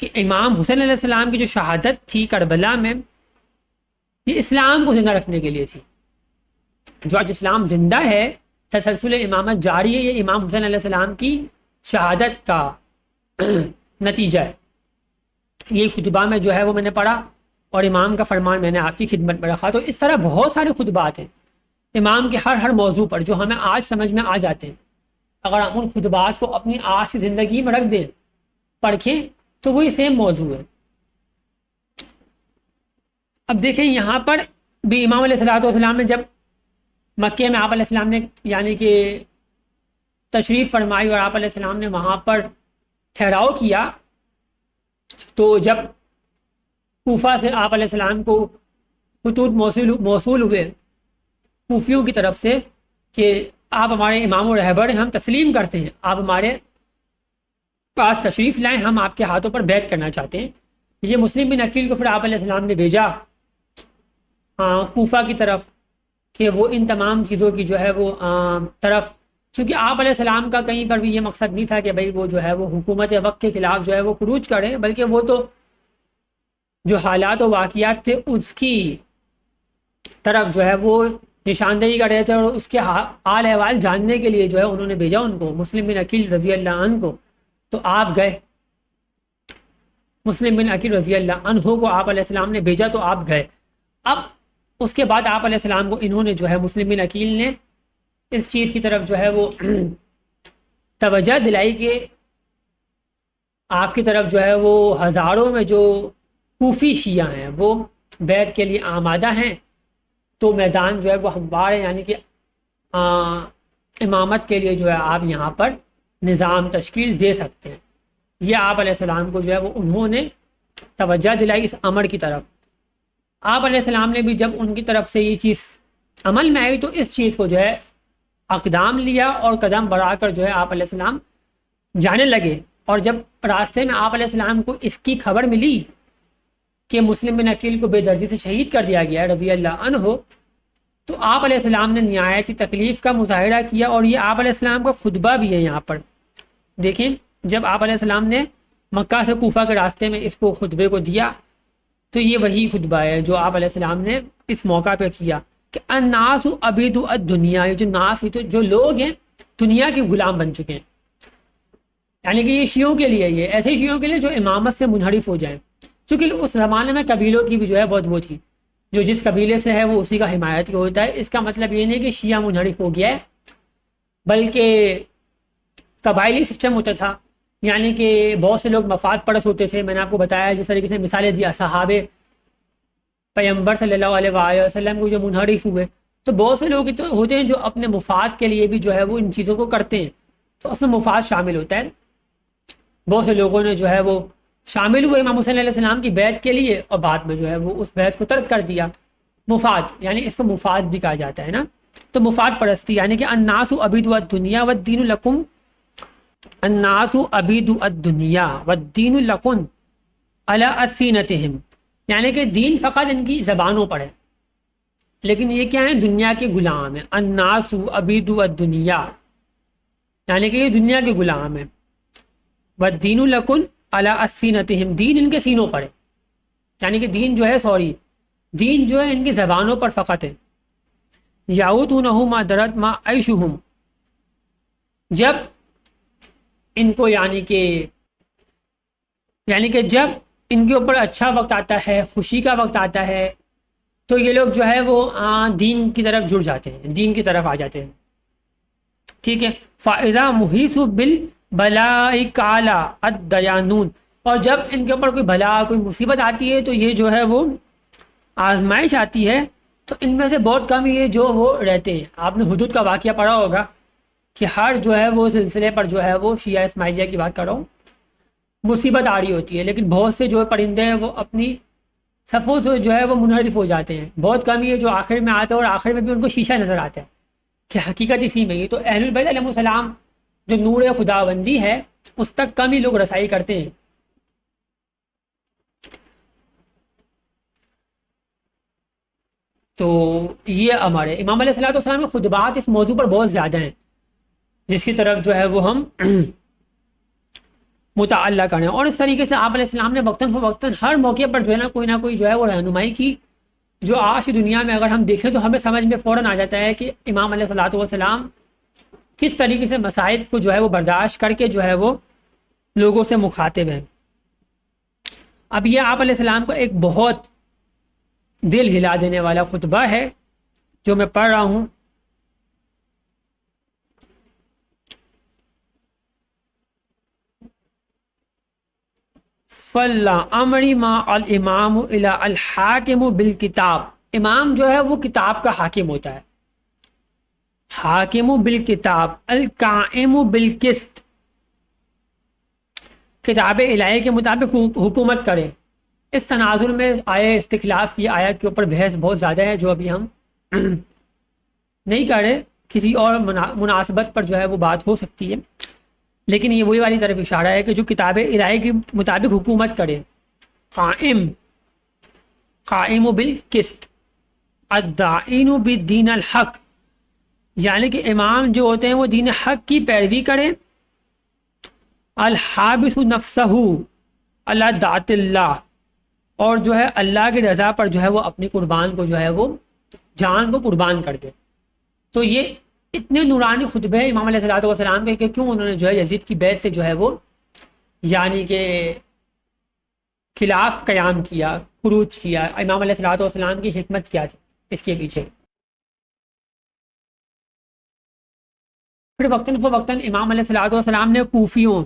کہ امام حسین علیہ السلام کی جو شہادت تھی کربلا میں، یہ اسلام کو زندہ رکھنے کے لیے تھی۔ جو آج اسلام زندہ ہے، تسلسل امامت جاری ہے، یہ امام حسین علیہ السلام کی شہادت کا نتیجہ ہے۔ یہ خطبہ میں جو ہے وہ میں نے پڑھا اور امام کا فرمان میں نے آپ کی خدمت میں رکھا۔ تو اس طرح بہت سارے خطبات ہیں امام کے ہر موضوع پر جو ہمیں آج سمجھ میں آ جاتے ہیں۔ اگر ہم ان خطبات کو اپنی آج کی زندگی میں رکھ دیں، پڑھیں، تو وہی سیم موضوع ہے۔ اب دیکھیں یہاں پر بھی امام علیہ السلام نے جب مکے میں آپ علیہ السلام نے یعنی کہ تشریف فرمائی اور آپ علیہ السلام نے وہاں پر ٹھہراؤ کیا، تو جب کوفہ سے آپ علیہ السلام کو خطوط موصول ہوئے کوفیوں کی طرف سے کہ آپ ہمارے امام و رہبر ہیں، ہم تسلیم کرتے ہیں، آپ ہمارے پاس تشریف لائیں، ہم آپ کے ہاتھوں پر بیعت کرنا چاہتے ہیں۔ یہ مسلم بن عقیل کو پھر آپ علیہ السلام نے بھیجا کوفہ کی طرف کہ وہ ان تمام چیزوں کی جو ہے وہ طرف، چونکہ آپ علیہ السلام کا کہیں پر بھی یہ مقصد نہیں تھا کہ بھئی وہ جو ہے وہ حکومت وقت کے خلاف جو ہے وہ خروج کرے، بلکہ وہ تو جو حالات و واقعات تھے اس کی طرف جو ہے وہ نشاندہی کر رہے تھے، اور اس کے حال احوال جاننے کے لیے جو ہے انہوں نے بھیجا ان کو، مسلم بن عقیل رضی اللہ عنہ کو۔ تو آپ گئے، مسلم بن عقیل رضی اللہ عنہ کو آپ علیہ السلام نے بھیجا تو آپ گئے۔ اب اس کے بعد آپ علیہ السلام کو انہوں نے جو ہے مسلم بن عقیل نے اس چیز کی طرف جو ہے وہ توجہ دلائی کہ آپ کی طرف جو ہے وہ ہزاروں میں جو کوفی شیعہ ہیں وہ بیعت کے لیے آمادہ ہیں، تو میدان جو ہے وہ ہموار ہے، یعنی کہ امامت کے لیے جو ہے آپ یہاں پر نظام تشکیل دے سکتے ہیں۔ یہ آپ علیہ السلام کو جو ہے وہ انہوں نے توجہ دلائی اس امر کی طرف۔ آپ علیہ السلام نے بھی جب ان کی طرف سے یہ چیز عمل میں آئی تو اس چیز کو جو ہے اقدام لیا اور قدم بڑھا کر جو ہے آپ علیہ السلام جانے لگے۔ اور جب راستے میں آپ علیہ السلام کو اس کی خبر ملی کہ مسلم بن عقیل کو بے دردی سے شہید کر دیا گیا ہے رضی اللہ عنہ، تو آپ علیہ السلام نے نہایت تکلیف کا مظاہرہ کیا، اور یہ آپ علیہ السلام کا خطبہ بھی ہے یہاں پر دیکھیں۔ جب آپ علیہ السلام نے مکہ سے کوفہ کے راستے میں اس کو خطبے کو دیا تو یہ وہی خطبہ ہے جو آپ علیہ السلام نے اس موقع پہ کیا کہ الناس عبید الدنیا، یہ جو ناس تو جو لوگ ہیں دنیا کے غلام بن چکے ہیں، یعنی کہ یہ شیعوں کے لیے، یہ ایسے شیعوں کے لیے جو امامت سے منحرف ہو جائیں، چونکہ اس زمانے میں قبیلوں کی بھی جو ہے بہت وہ تھی، جو جس قبیلے سے ہے وہ اسی کا حمایتی ہوتا ہے۔ اس کا مطلب یہ نہیں کہ شیعہ منحرف ہو گیا ہے، بلکہ قبائلی سسٹم ہوتا تھا، یعنی کہ بہت سے لوگ مفاد پرست ہوتے تھے۔ میں نے آپ کو بتایا جس طریقے سے مثالیں دی صحابہ پیغمبر صلی اللہ علیہ وآلہ وسلم کو جو منحرف ہوئے، تو بہت سے لوگ ہوتے ہیں جو اپنے مفاد کے لیے بھی جو ہے وہ ان چیزوں کو کرتے ہیں، تو اس میں مفاد شامل ہوتا ہے۔ بہت سے لوگوں نے جو ہے وہ شامل ہوئے امام حسین علیہ السلام کی بیعت کے لیے، اور بعد میں جو ہے وہ اس بیعت کو ترک کر دیا۔ مفاد یعنی اس کو مفاد بھی کہا جاتا ہے نا، تو مفاد پرستی یعنی کہ الناس عبید الدنیا والدین لکم، الناس عبید الدنیا والدین لکم علی السنتہم، یعنی کہ دین فقط ان کی زبانوں پر ہے لیکن یہ کیا ہے، دنیا کے غلام ہیں۔ الناس عبید الدنیا یعنی کہ یہ دنیا کے غلام ہیں، والدین لکم علی السنتہم، دین ان کے سینوں پر ہے، یعنی کہ دین جو ہے دین جو ہے ان کی زبانوں پر فقط ہے۔ یعودونہ ما درت ما عیشہم، جب ان کو یعنی کہ جب ان کے اوپر اچھا وقت آتا ہے، خوشی کا وقت آتا ہے، تو یہ لوگ جو ہے وہ دین کی طرف جڑ جاتے ہیں، دین کی طرف آ جاتے ہیں، ٹھیک ہے۔ فَإِذَا مُحِيصُ بِالْبَلَاءِ قَالَ الدَّيَانُونَ، اور جب ان کے اوپر کوئی بلا کوئی مصیبت آتی ہے، تو یہ جو ہے وہ آزمائش آتی ہے، تو ان میں سے بہت کم یہ جو وہ رہتے ہیں۔ آپ نے حدود کا واقعہ پڑھا ہوگا کہ ہر جو ہے وہ سلسلے پر جو ہے وہ شیعہ اسماعیلیہ کی بات کر رہا ہوں، مصیبت آ رہی ہوتی ہے، لیکن بہت سے جو پرندے ہیں وہ اپنی صفوں سے جو ہے وہ منحرف ہو جاتے ہیں۔ بہت کم یہ جو آخر میں آتے ہیں، اور آخر میں بھی ان کو شیشہ نظر آتا ہے کہ حقیقت اسی میں ہی۔ تو اہل البیت علیہ السلام جو نور خداوندی ہے اس تک کم ہی لوگ رسائی کرتے ہیں۔ تو یہ ہمارے امام علیہ السلام کے خطبات اس موضوع پر بہت زیادہ ہیں، جس کی طرف جو ہے وہ ہم متعلق کریں، اور اس طریقے سے آپ علیہ السلام نے وقتاً فوقتاً ہر موقع پر جو ہے نا کوئی نہ کوئی جو ہے وہ رہنمائی کی، جو آج کی دنیا میں اگر ہم دیکھیں تو ہمیں سمجھ میں فوراً آ جاتا ہے کہ امام علیہ السلام کس طریقے سے مصائب کو جو ہے وہ برداشت کر کے جو ہے وہ لوگوں سے مخاطب ہیں۔ اب یہ آپ علیہ السلام کا ایک بہت دل ہلا دینے والا خطبہ ہے جو میں پڑھ رہا ہوں۔ فَاللَّهُ أَمْرِ مَا الْإِمَامُ إِلَى الْحَاكِمُ بِالْكِتَابِ، امام جو ہے وہ کتاب کا حاکم ہوتا ہے، حاکم بالکتاب القائم بالقسط، کتاب الہی کے مطابق حکومت کرے. اس تناظر میں آئے استخلاف کی آیت کے اوپر بحث بہت زیادہ ہے جو ابھی ہم نہیں کر رہے، کسی اور مناسبت پر جو ہے وہ بات ہو سکتی ہے، لیکن یہ وہی والی طرف اشارہ ہے کہ جو کتاب الہی کے مطابق حکومت کرے. قائم بالقسط الداعین بالدین الحق، یعنی کہ امام جو ہوتے ہیں وہ دین حق کی پیروی کریں. الحابس نفسہ اللہ دعت اللہ، اور جو ہے اللہ کی رضا پر جو ہے وہ اپنی قربان کو جو ہے وہ جان کو قربان کر دے. تو یہ اتنے نورانی خطبے ہیں امام علیہ الصلوۃ والسلام کے کہ کیوں انہوں نے جو ہے یزید کی بیعت سے جو ہے وہ یعنی کہ خلاف قیام کیا، خروج کیا. امام علیہ الصلوۃ والسلام کی حکمت کیا تھی اس کے پیچھے. پھر وقتاً فوقتاً امام علیہ الصلوۃ والسلام نے کوفیوں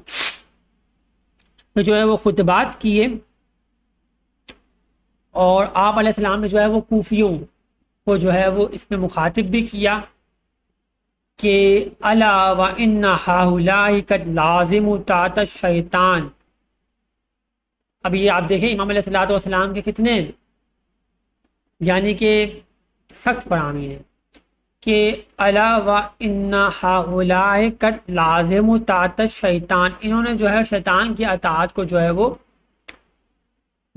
جو ہے وہ خطبات کیے، اور آپ علیہ السلام نے جو ہے وہ کوفیوں کو جو ہے وہ اس میں مخاطب بھی کیا کہ الا وان ہؤلاء قد لازم طاعت الشیطان. اب یہ آپ دیکھیں امام علیہ الصلوۃ والسلام کے کتنے یعنی کہ سخت فرامین ہیں کہ الا وان ہؤلاء قد لازم طاعت الشیطان، انہوں نے جو ہے شیطان کی اطاعت کو جو ہے وہ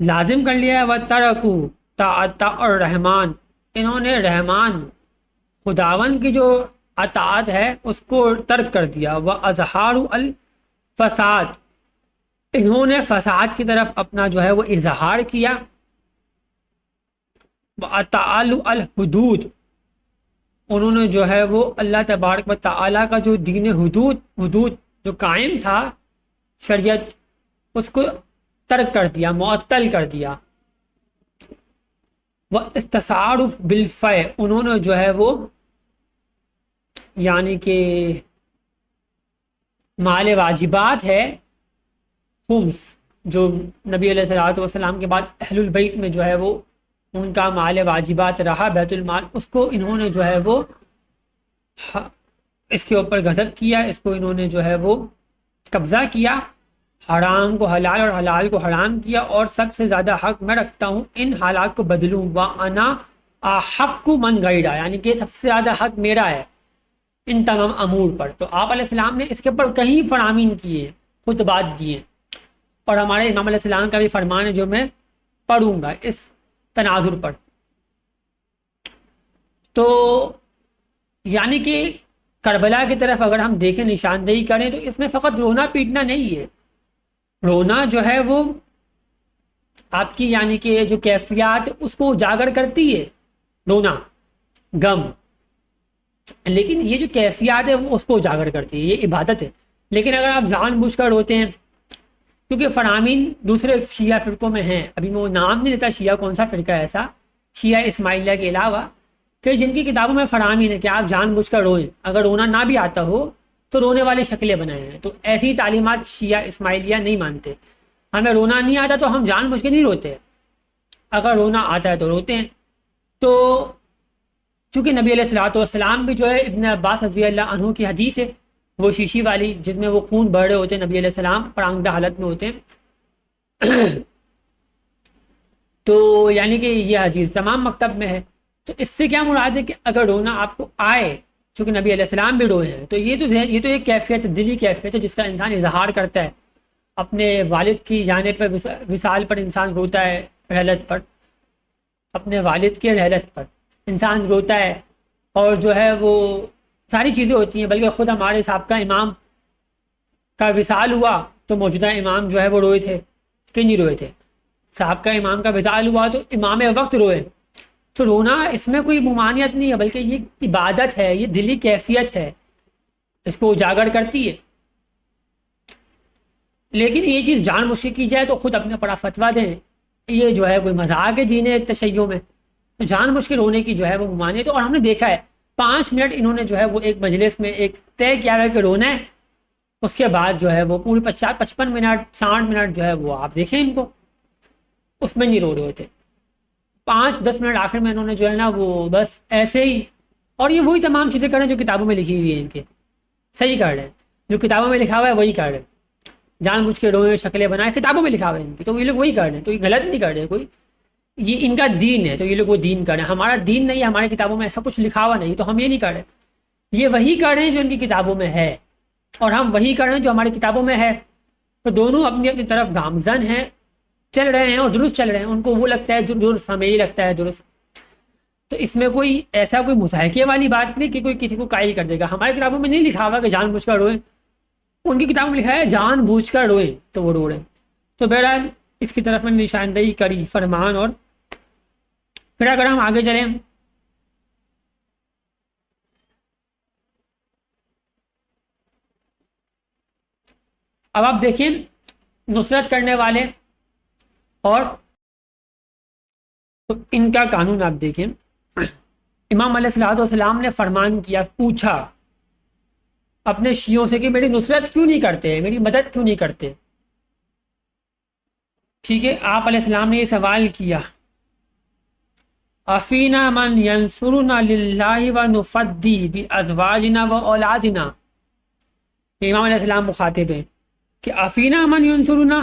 لازم کر لیا ہے. وترکوا طاعت الرحمن، انہوں نے رحمان خداون کی جو اطاعت ہے اس کو ترک کر دیا. واظہار الفساد، انہوں نے فساد کی طرف اپنا جو ہے وہ اظہار کیا. واتعالوا الحدود، انہوں نے جو ہے وہ اللہ تبارک و تعالی کا جو دین حدود جو قائم تھا شریعت، اس کو ترک کر دیا، معطل کر دیا. واستثارف بالفعل، انہوں نے جو ہے وہ یعنی کہ مال واجبات ہے خمس، جو نبی علیہ الصلوۃ والسلام کے بعد اہل البیت میں جو ہے وہ ان کا مال واجبات رہا بیت المال، اس کو انہوں نے جو ہے وہ اس کے اوپر غضب کیا، اس کو انہوں نے جو ہے وہ قبضہ کیا. حرام کو حلال اور حلال کو حرام کیا، اور سب سے زیادہ حق میں رکھتا ہوں ان حالات کو بدلوں. وانا احق من غیرہ، یعنی کہ سب سے زیادہ حق میرا ہے ان تمام امور پر. تو آپ علیہ السلام نے اس کے اوپر کئی فرامین کیے، خطبات دیے، اور ہمارے امام علیہ السلام کا بھی فرمان ہے جو میں پڑھوں گا اس تناظر پر. تو یعنی کہ کربلا کی طرف اگر ہم دیکھیں، نشاندہی کریں، تو اس میں فقط رونا پیٹنا نہیں ہے. رونا جو ہے وہ آپ کی یعنی کہ جو کیفیات اس کو اجاگر کرتی ہے، رونا غم، لیکن یہ جو کیفیات ہے وہ اس کو اجاگر کرتی ہے، یہ عبادت ہے. لیکن اگر آپ جان بوجھ کر روتے ہیں، کیونکہ فرامین دوسرے شیعہ فرقوں میں ہیں، ابھی میں وہ نام نہیں لیتا شیعہ کون سا فرقہ ہے ایسا شیعہ اسماعیلیہ کے علاوہ، کہ جن کی کتابوں میں فرامین ہے کہ آپ جان بوجھ کر روئیں، اگر رونا نہ بھی آتا ہو تو رونے والی شکلیں بنائے ہیں. تو ایسی تعلیمات شیعہ اسماعیلیہ نہیں مانتے. ہمیں رونا نہیں آتا تو ہم جان بوجھ کے نہیں روتے، اگر رونا آتا ہے تو روتے ہیں. تو چونکہ نبی علیہ الصلوۃ والسلام بھی جو ہے ابن عباس رضی اللہ عنہ کی حدیث ہے وہ شیشی والی، جس میں وہ خون بہہ رہے ہوتے ہیں، نبی علیہ السلام پرانگدہ حالت میں ہوتے ہیں. تو یعنی کہ یہ حدیث تمام مکتب میں ہے. تو اس سے کیا مراد ہے کہ اگر رونا آپ کو آئے، چونکہ نبی علیہ السلام بھی روئے ہیں، تو یہ تو ایک کیفیت، دلی کیفیت ہے جس کا انسان اظہار کرتا ہے. اپنے والد کی جانے پر وصال پر انسان روتا ہے، رحلت پر، اپنے والد کے رحلت پر انسان روتا ہے، اور جو ہے وہ ساری چیزیں ہوتی ہیں. بلکہ خود ہمارے سابقہ امام کا وصال ہوا تو موجودہ امام جو ہے وہ روئے تھے کہ نہیں روئے تھے. سابقہ امام کا وصال ہوا تو امام وقت روئے. تو رونا اس میں کوئی ممانعت نہیں ہے، بلکہ یہ عبادت ہے، یہ دلی کیفیت ہے، اس کو اجاگر کرتی ہے. لیکن یہ چیز جان بوجھ کے کی جائے تو خود اپنے پڑا فتویٰ دیں یہ جو ہے کوئی مذاق ہے دین تشیع میں. تو جان بوجھ کے رونے کی جو ہے وہ ممانعت ہے. اور ہم نے دیکھا ہے 5 منٹ انہوں نے جو ہے وہ ایک مجلس میں ایک طے کیا ہے کہ رونا ہے، اس کے بعد جو ہے وہ پوری 55 منٹ 60 منٹ جو ہے وہ آپ دیکھیں ان کو اس میں نہیں رو رہے ہوتے. 5-10 منٹ آخر میں انہوں نے جو ہے نا وہ بس ایسے ہی اور یہ وہی تمام چیزیں کر رہے ہیں جو کتابوں میں لکھی ہوئی ہیں ان کے، صحیح کر رہے ہیں، جو کتابوں میں لکھا ہوا ہے وہی کر رہے ہیں، جان بوجھ کے روئیں شکلیں بنائیں، کتابوں میں لکھا ہوا ہے ان کی، تو یہ لوگ وہی کر رہے ہیں، تو یہ غلط نہیں کر رہے کوئی، یہ ان کا دین ہے تو یہ لوگ وہ دین کر رہے ہیں، ہمارا دین نہیں ہے، ہماری کتابوں میں ایسا کچھ لکھا ہوا نہیں، تو ہم یہ نہیں کر رہے، یہ وہی کر رہے ہیں جو ان کی کتابوں میں ہے، اور ہم وہی کر رہے ہیں جو ہماری کتابوں میں ہے، تو دونوں اپنی اپنی طرف گامزن ہیں، چل رہے ہیں اور درست چل رہے ہیں، ان کو وہ لگتا ہے جو درست، ہمیں یہ لگتا ہے درست، تو اس میں کوئی ایسا کوئی مضاحکے والی بات نہیں کہ کوئی کسی کو قائل کر دے گا، ہماری کتابوں میں نہیں لکھا ہوا کہ جان بوجھ کر روئیں، ان کی کتابوں میں لکھا ہے جان بوجھ کر روئیں تو وہ رو رہے ہیں، تو بہرحال اس کی طرف میں نشاندہی کری فرمان، اور پھر اگر ہم آگے چلیں اب آپ دیکھیں نصرت کرنے والے اور تو ان کا قانون آپ دیکھیں، امام علیہ الصلوۃ والسلام نے فرمان کیا، پوچھا اپنے شیعوں سے کہ میری نصرت کیوں نہیں کرتے، میری مدد کیوں نہیں کرتے، ٹھیک ہے، آپ علیہ السلام نے یہ سوال کیا، افینا من ینصرنا للہ ونفدی بازواجنا و اولادنا، امام علیہ السلام مخاطب ہیں کہ افینا من ینصرنا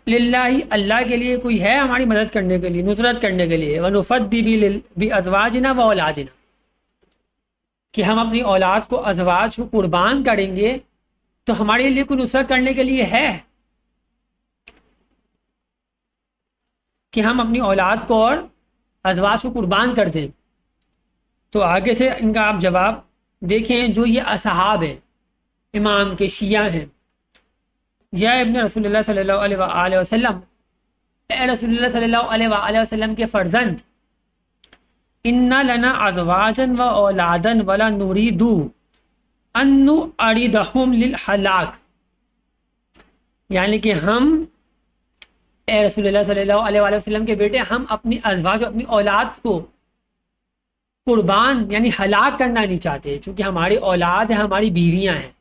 للہ، اللہ کے لیے کوئی ہے ہماری مدد کرنے کے لیے، نصرت کرنے کے لیے، ونفدی بازواجنا و اولادنا، کہ ہم اپنی اولاد کو، ازواج کو قربان کریں گے، تو ہمارے لیے کوئی نصرت کرنے کے لیے ہے کہ ہم اپنی اولاد کو اور ازواج کو قربان کر دیں؟ تو آگے سے ان کا آپ جواب دیکھیں، جو یہ اصحاب ہیں امام کے، شیعہ ہیں، یا ابن رسول اللہ صلی اللہ علیہ وآلہ وسلم، اے رسول اللہ صلی اللہ علیہ وآلہ وسلم کے فرزند، ان لنا ازواجا و اولادا ولا نريد ان نعرضهم للحلاک، یعنی کہ ہم، اے رسول اللہ صلی اللہ علیہ وآلہ وسلم کے بیٹے، ہم اپنی ازواج و اپنی اولاد کو قربان یعنی ہلاک کرنا نہیں چاہتے، چونکہ ہماری اولاد ہے، ہماری بیویاں ہیں،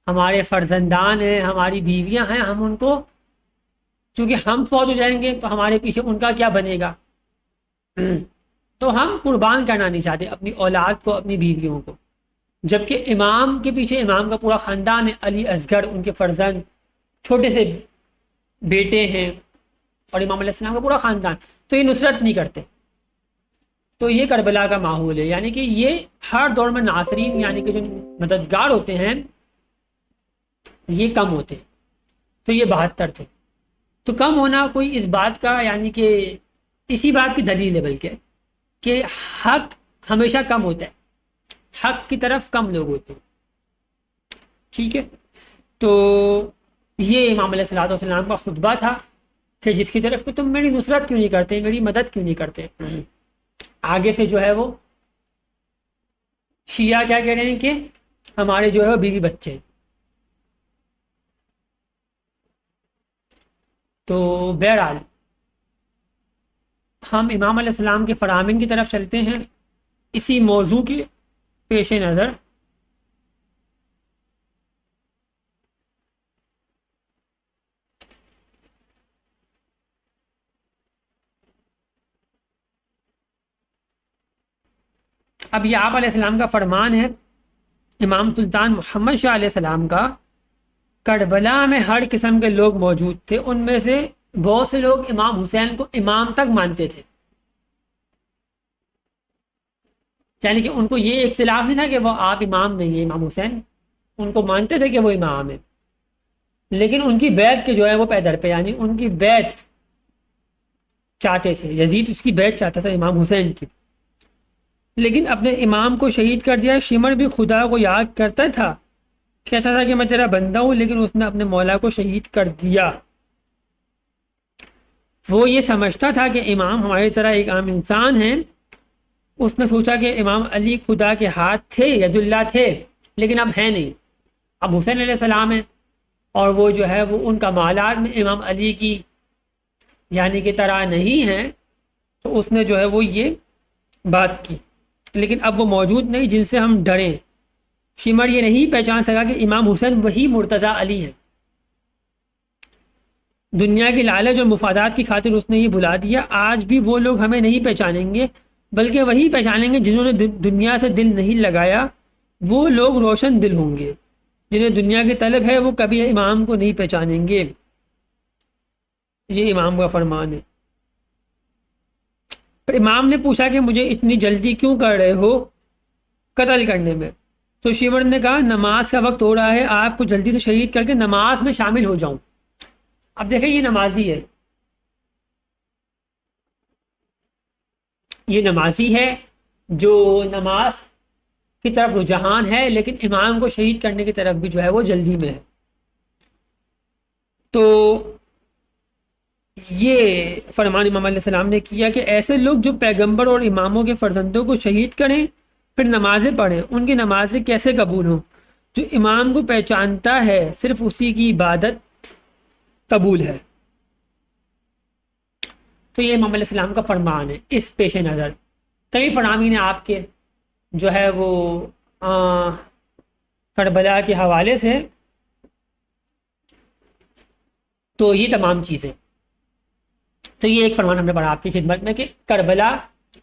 ہمارے فرزندان ہیں، ہماری بیویاں ہیں، ہم ان کو، چونکہ ہم فوت ہو جائیں گے تو ہمارے پیچھے ان کا کیا بنے گا، تو ہم قربان کرنا نہیں چاہتے اپنی اولاد کو، اپنی بیویوں کو، جبکہ امام کے پیچھے امام کا پورا خاندان ہے، علی اصغر ان کے فرزند، چھوٹے سے بیٹے ہیں، اور امام علیہ السلام کا پورا خاندان، تو یہ نصرت نہیں کرتے، تو یہ کربلا کا ماحول ہے، یعنی کہ یہ ہر دور میں ناصرین یعنی کہ جو مددگار ہوتے ہیں یہ کم ہوتے، تو یہ 72 تھے، تو کم ہونا کوئی اس بات کا یعنی کہ اسی بات کی دلیل ہے، بلکہ کہ حق ہمیشہ کم ہوتا ہے، حق کی طرف کم لوگ ہوتے ہیں، ٹھیک ہے، تو یہ امام علیہ الصلوۃ والسلام کا خطبہ تھا کہ جس کی طرف کہ تم میری نصرت کیوں نہیں کرتے، میری مدد کیوں نہیں کرتے۔ آگے سے جو ہے وہ شیعہ کیا کہہ رہے ہیں کہ ہمارے جو ہے وہ بیوی بچے ہیں، تو بہرحال ہم امام علیہ السلام کے فرامین کی طرف چلتے ہیں اسی موضوع کے پیش نظر۔ اب یہ آپ علیہ السلام کا فرمان ہے، امام سلطان محمد شاہ علیہ السلام کا، کربلا میں ہر قسم کے لوگ موجود تھے، ان میں سے بہت سے لوگ امام حسین کو امام تک مانتے تھے، یعنی کہ ان کو یہ اختلاف نہیں تھا کہ وہ آپ امام نہیں ہیں، امام حسین ان کو مانتے تھے کہ وہ امام ہے، لیکن ان کی بیعت کے جو ہے وہ پیدر پہ، یعنی ان کی بیعت چاہتے تھے، یزید اس کی بیعت چاہتا تھا امام حسین کی، لیکن اپنے امام کو شہید کر دیا۔ شمر بھی خدا کو یاد کرتا تھا، کہتا تھا کہ میں تیرا بندہ ہوں، لیکن اس نے اپنے مولا کو شہید کر دیا۔ وہ یہ سمجھتا تھا کہ امام ہماری طرح ایک عام انسان ہے، اس نے سوچا کہ امام علی خدا کے ہاتھ تھے، ید اللہ تھے، لیکن اب ہے نہیں، اب حسین علیہ السلام ہے، اور وہ جو ہے وہ ان کمالات میں امام علی کی یعنی کہ طرح نہیں ہے، تو اس نے جو ہے وہ یہ بات کی، لیکن اب وہ موجود نہیں جن سے ہم ڈریں۔ شمر یہ نہیں پہچان سکا کہ امام حسین وہی مرتضیٰ علی ہے، دنیا کی لالچ اور مفادات کی خاطر اس نے یہ بلا دیا۔ آج بھی وہ لوگ ہمیں نہیں پہچانیں گے بلکہ وہی پہچانیں گے جنہوں نے دنیا سے دل نہیں لگایا، وہ لوگ روشن دل ہوں گے۔ جنہیں دنیا کی طلب ہے وہ کبھی امام کو نہیں پہچانیں گے۔ یہ امام کا فرمان ہے۔ پھر امام نے پوچھا کہ مجھے اتنی جلدی کیوں کر رہے ہو قتل کرنے میں؟ تو شیور نے کہا نماز کا وقت ہو رہا ہے، آپ کو جلدی سے شہید کر کے نماز میں شامل ہو جاؤں۔ اب دیکھیں یہ نمازی ہے، یہ نمازی ہے جو نماز کی طرف رجحان ہے، لیکن امام کو شہید کرنے کی طرف بھی جو ہے وہ جلدی میں ہے۔ تو یہ فرمان امام علیہ السلام نے کیا کہ ایسے لوگ جو پیغمبر اور اماموں کے فرزندوں کو شہید کریں پھر نمازیں پڑھیں، ان کی نمازیں کیسے قبول ہوں؟ جو امام کو پہچانتا ہے صرف اسی کی عبادت قبول ہے۔ تو یہ امام علیہ السلام کا فرمان ہے۔ اس پیش نظر کئی فرامین آپ کے جو ہے وہ کربلا کے حوالے سے، تو یہ تمام چیزیں، تو یہ ایک فرمان ہم نے پڑھا آپ کی خدمت میں کہ کربلا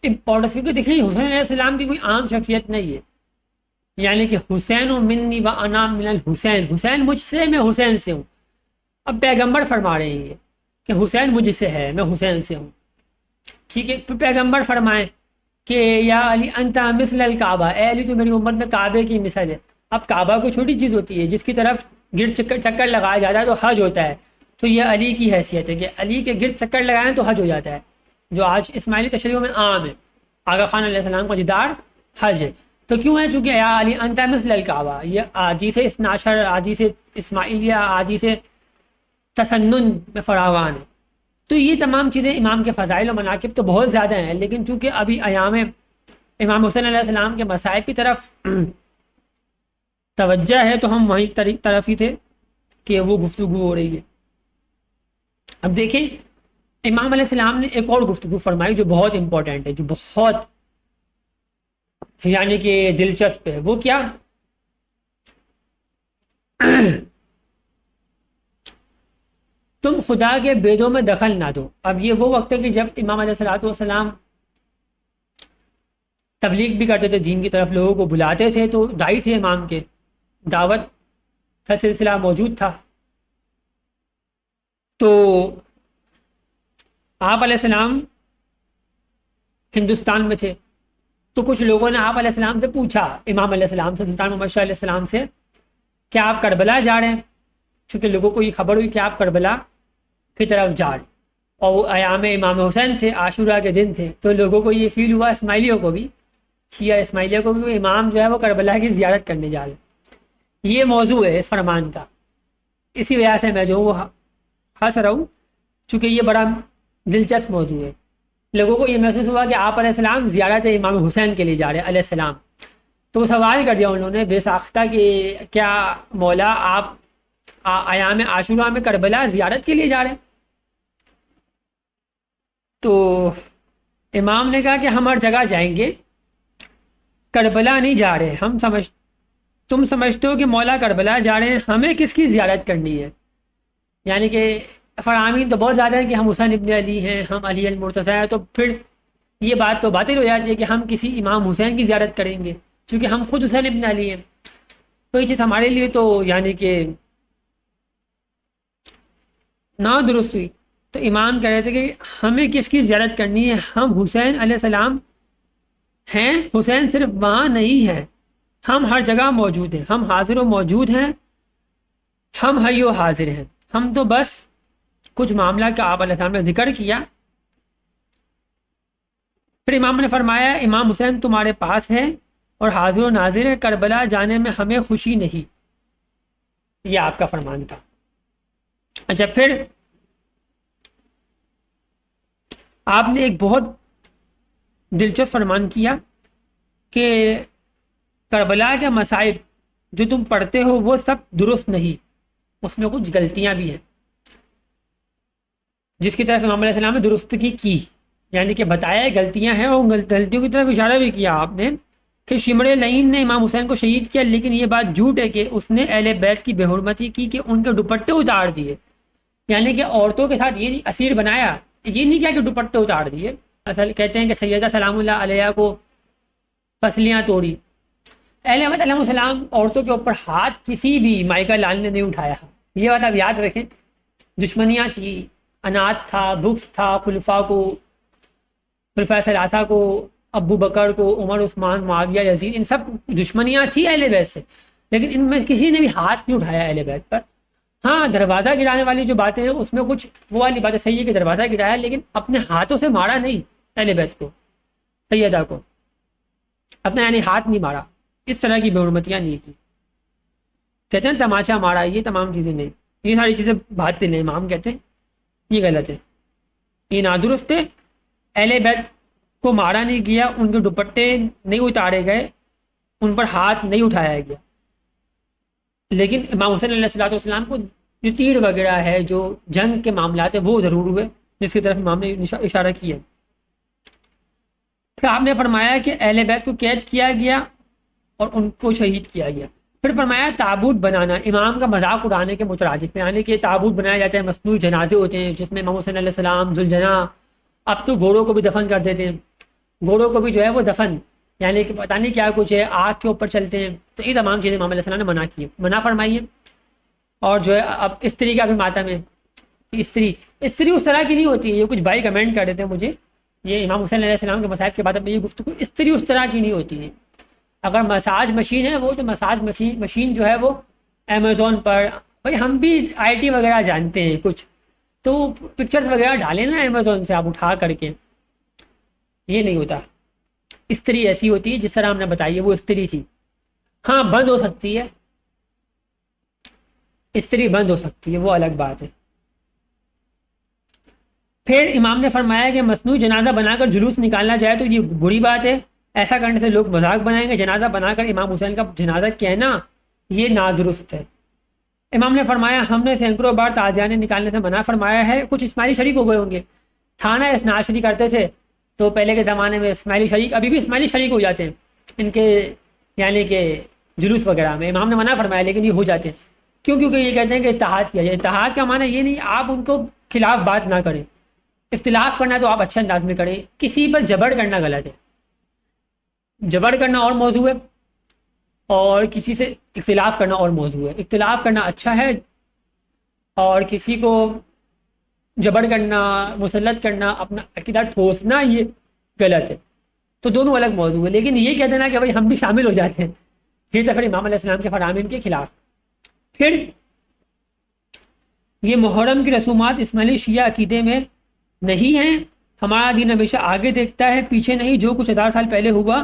امپورٹنس، کیونکہ دیکھیں حسین علیہ السلام کی کوئی عام شخصیت نہیں ہے، یعنی کہ حسین و منی و انا من الحسین، حسین مجھ سے، میں حسین سے ہوں۔ اب پیغمبر فرما رہے ہیں یہ کہ حسین مجھ سے ہے، میں حسین سے ہوں، ٹھیک ہے۔ پھر پیغمبر فرمائیں کہ یا علی انت مثل الکعبہ، اے علی تو میری امت میں کعبے کی مثل ہے۔ اب کعبہ کوئی چھوٹی چیز ہوتی ہے جس کی طرف گرد چکر لگایا جاتا ہے تو حج ہوتا ہے، تو یہ علی کی حیثیت ہے کہ علی کے گرد چکر لگائیں تو حج ہو جاتا ہے، جو آج اسماعیلی تشریحوں میں عام ہے۔ آغا خان علیہ السلام کا دیدار حج ہے، تو کیوں ہے؟ چونکہ یا علی انت مثل الکعبہ، یہ حدیث اثناشر، حدیث اسماعیلیہ، حدیث تسنن میں فراوان ہے۔ تو یہ تمام چیزیں امام کے فضائل و مناقب تو بہت زیادہ ہیں، لیکن چونکہ ابھی ایام امام حسین علیہ السلام کے مصائب کی طرف توجہ ہے تو ہم وہیں طرف ہی تھے کہ وہ گفتگو ہو رہی ہے۔ اب دیکھیں امام علیہ السلام نے ایک اور گفتگو فرمائی جو بہت امپورٹنٹ ہے، جو بہت یعنی کہ دلچسپ ہے۔ وہ کیا؟ تم خدا کے بیدوں میں دخل نہ دو۔ اب یہ وہ وقت ہے کہ جب امام علیہ السلام تبلیغ بھی کرتے تھے، دین کی طرف لوگوں کو بلاتے تھے، تو دائی تھے امام کے، دعوت کا سلسلہ موجود تھا۔ تو آپ علیہ السلام ہندوستان میں تھے، تو کچھ لوگوں نے آپ علیہ السلام سے پوچھا، امام علیہ السلام سے، سلطان محمد شاہ علیہ السلام سے، کہ آپ کربلا جا رہے ہیں؟ چونکہ لوگوں کو یہ خبر ہوئی کہ آپ کربلا کی طرف جا رہے، اور وہ ایام امام حسین تھے، عاشورہ کے دن تھے، تو لوگوں کو یہ فیل ہوا، اسماعیلیوں کو بھی، شیعہ اسماعیلیہ کو بھی، امام جو ہے وہ کربلا کی زیارت کرنے جا رہے۔ یہ موضوع ہے اس فرمان کا، اسی وجہ سے میں جو وہ ہنس رہا ہوں، چونکہ یہ بڑا دلچسپ موضوع ہے۔ لوگوں کو یہ محسوس ہوا کہ آپ علیہ السلام زیارت امام حسین کے لیے جا رہے ہیں علیہ السلام، تو وہ سوال کر دیا انہوں نے بے ساختہ کہ کیا مولا آپ ایام عاشورہ میں کربلا زیارت کے لیے جا رہے ہیں؟ تو امام نے کہا کہ ہم ہر جگہ جائیں گے، کربلا نہیں جا رہے، تم سمجھتے ہو کہ مولا کربلا جا رہے ہیں، ہمیں کس کی زیارت کرنی ہے؟ یعنی کہ فرامین تو بہت زیادہ ہیں کہ ہم حسین ابن علی ہیں، ہم علی المرتضی ہیں، تو پھر یہ بات تو باطل ہو جاتی ہے کہ ہم کسی امام حسین کی زیارت کریں گے، کیونکہ ہم خود حسین ابن علی ہیں۔ تو یہ چیز ہمارے لیے تو یعنی کہ نہ درست ہوئی۔ تو امام کہہ رہے تھے کہ ہمیں کس کی زیارت کرنی ہے، ہم حسین علیہ السلام ہیں، حسین صرف وہاں نہیں ہے، ہم ہر جگہ موجود ہیں، ہم حاضر و موجود ہیں، ہم حی و حاضر ہیں۔ ہم تو بس کچھ معاملہ کا آپ علیہ السلام نے ذکر کیا، پھر امام نے فرمایا امام حسین تمہارے پاس ہے اور حاضر و ناظر ہے، کربلا جانے میں ہمیں خوشی نہیں۔ یہ آپ کا فرمان تھا۔ اچھا، پھر آپ نے ایک بہت دلچسپ فرمان کیا کہ کربلا کے مصائب جو تم پڑھتے ہو وہ سب درست نہیں، اس میں کچھ غلطیاں بھی ہیں، جس کی طرف امام علیہ السلام نے درستگی کی، یعنی کہ بتایا غلطیاں ہیں، اور غلطیوں کی طرف اشارہ بھی کیا آپ نے کہ شمر لعین نے امام حسین کو شہید کیا، لیکن یہ بات جھوٹ ہے کہ اس نے اہل بیت کی بے حرمتی کی کہ ان کے دوپٹے اتار دیے، یعنی کہ عورتوں کے ساتھ یہ نہیں اسیر بنایا، یہ نہیں کیا کہ دوپٹے اتار دیے، اصل کہتے ہیں کہ سیدہ سلام اللہ علیہ کو پسلیاں توڑی. اہل حدیث علیہ السلام عورتوں کے اوپر ہاتھ کسی بھی مائکا لال نے نہیں اٹھایا. یہ بات آپ یاد رکھیں. دشمنیاں تھی، انات تھا، بغض تھا، خلفاء ثلاثہ کو، ابو بکر کو، عمر، عثمان، معاویہ، یزید، ان سب دشمنیاں تھی اہل بیت سے، لیکن ان میں کسی نے بھی ہاتھ نہیں اٹھایا اہل بیت پر. ہاں دروازہ گرانے والی جو باتیں ہیں اس میں کچھ وہ والی باتیں صحیح ہے کہ دروازہ گرایا، لیکن اپنے ہاتھوں سے مارا نہیں اہل بیت کو، سیدہ کو اپنا یعنی ہاتھ نہیں مارا، اس طرح کی بے حرمتیاں نہیں کی. کہتے ہیں تماچا مارا، یہ تمام چیزیں نہیں، یہ ساری چیزیں باطل ہیں. امام کہتے ہیں یہ غلط ہے، یہ نادرست ہے. اہل بیت کو مارا نہیں گیا، ان کے دوپٹے نہیں اتارے گئے، ان پر ہاتھ نہیں اٹھایا گیا. لیکن امام حسین علیہ الصلوۃ والسلام کو جو تیر وغیرہ ہے، جو جنگ کے معاملات ہیں، وہ ضرور ہوئے، جس کی طرف امام نے اشارہ کیا. پھر آپ نے فرمایا کہ اہل بیت کو قید کیا گیا اور ان کو شہید کیا گیا. پھر فرمایا تابوت بنانا امام کا مذاق اڑانے کے مترادف ہے، یعنی کہ تابوت بنایا جاتا ہے، مصنوعی جنازے ہوتے ہیں جس میں امام حسین علیہ السلام، ذوالجناح، اب تو گھوڑوں کو بھی دفن کر دیتے ہیں، گھوڑوں کو بھی جو ہے وہ دفن، یعنی کہ پتہ نہیں کیا کچھ ہے، آگ کے اوپر چلتے ہیں. تو یہ تمام چیزیں امام علیہ السلام نے منع کی، منع فرمائی ہے. اور جو ہے اب استری کا بھی ماتم ہے. استری اس طرح کی نہیں ہوتی ہے. یہ کچھ بھائی کمنٹ کر دیتے ہیں مجھے، یہ امام حسین علیہ السلام کے مصائب کے بعد اب یہ گفتگو استری اس طرح کی نہیں ہوتی ہے. اگر مساج مشین ہے وہ تو مساج مشین جو ہے وہ امیزون پر، بھائی ہم بھی آئی ٹی وغیرہ جانتے ہیں کچھ، تو پکچرز وغیرہ ڈالیں نا امیزون سے آپ اٹھا کر کے. یہ نہیں ہوتا. استری ایسی ہوتی ہے جس طرح ہم نے بتائی ہے، وہ استری تھی. ہاں بند ہو سکتی ہے، استری بند ہو سکتی ہے، وہ الگ بات ہے. پھر امام نے فرمایا کہ مصنوعی جنازہ بنا کر جلوس نکالنا جائے تو یہ بری بات ہے، ایسا کرنے سے لوگ مذاق بنائیں گے. جنازہ بنا کر امام حسین کا جنازہ کہنا یہ نادرست ہے. امام نے فرمایا ہم نے سینکڑوں بار تعزیانے نکالنے سے منع فرمایا ہے. کچھ اسماعیلی شریک ہو گئے ہوں گے، تھا نا اسناد شریک کرتے تھے تو پہلے کے زمانے میں اسماعیلی شریک، ابھی بھی اسماعیلی شریک ہو جاتے ہیں ان کے یعنی کہ جلوس وغیرہ میں. امام نے منع فرمایا لیکن یہ ہو جاتے ہیں. کیوں؟ کیونکہ یہ کہتے ہیں کہ اتحاد کیا جائے. اتحاد کا معنی یہ نہیں آپ ان کو خلاف بات نہ کریں، اختلاف کرنا تو آپ اچھے انداز میں کریں، کسی پر جبر کرنا غلط ہے. جبر کرنا اور موضوع ہے اور کسی سے اختلاف کرنا اور موضوع ہے. اختلاف کرنا اچھا ہے اور کسی کو جبر کرنا، مسلط کرنا، اپنا عقیدہ ٹھوسنا یہ غلط ہے. تو دونوں الگ موضوع ہے. لیکن یہ کہہ دینا کہ بھائی ہم بھی شامل ہو جاتے ہیں، پھر تو پھر امام علیہ السلام کے فرامین کے خلاف. پھر یہ محرم کی رسومات اسماعیلی شیعہ عقیدے میں نہیں ہیں. ہمارا دین ہمیشہ آگے دیکھتا ہے، پیچھے نہیں. جو کچھ 1000 سال پہلے ہوا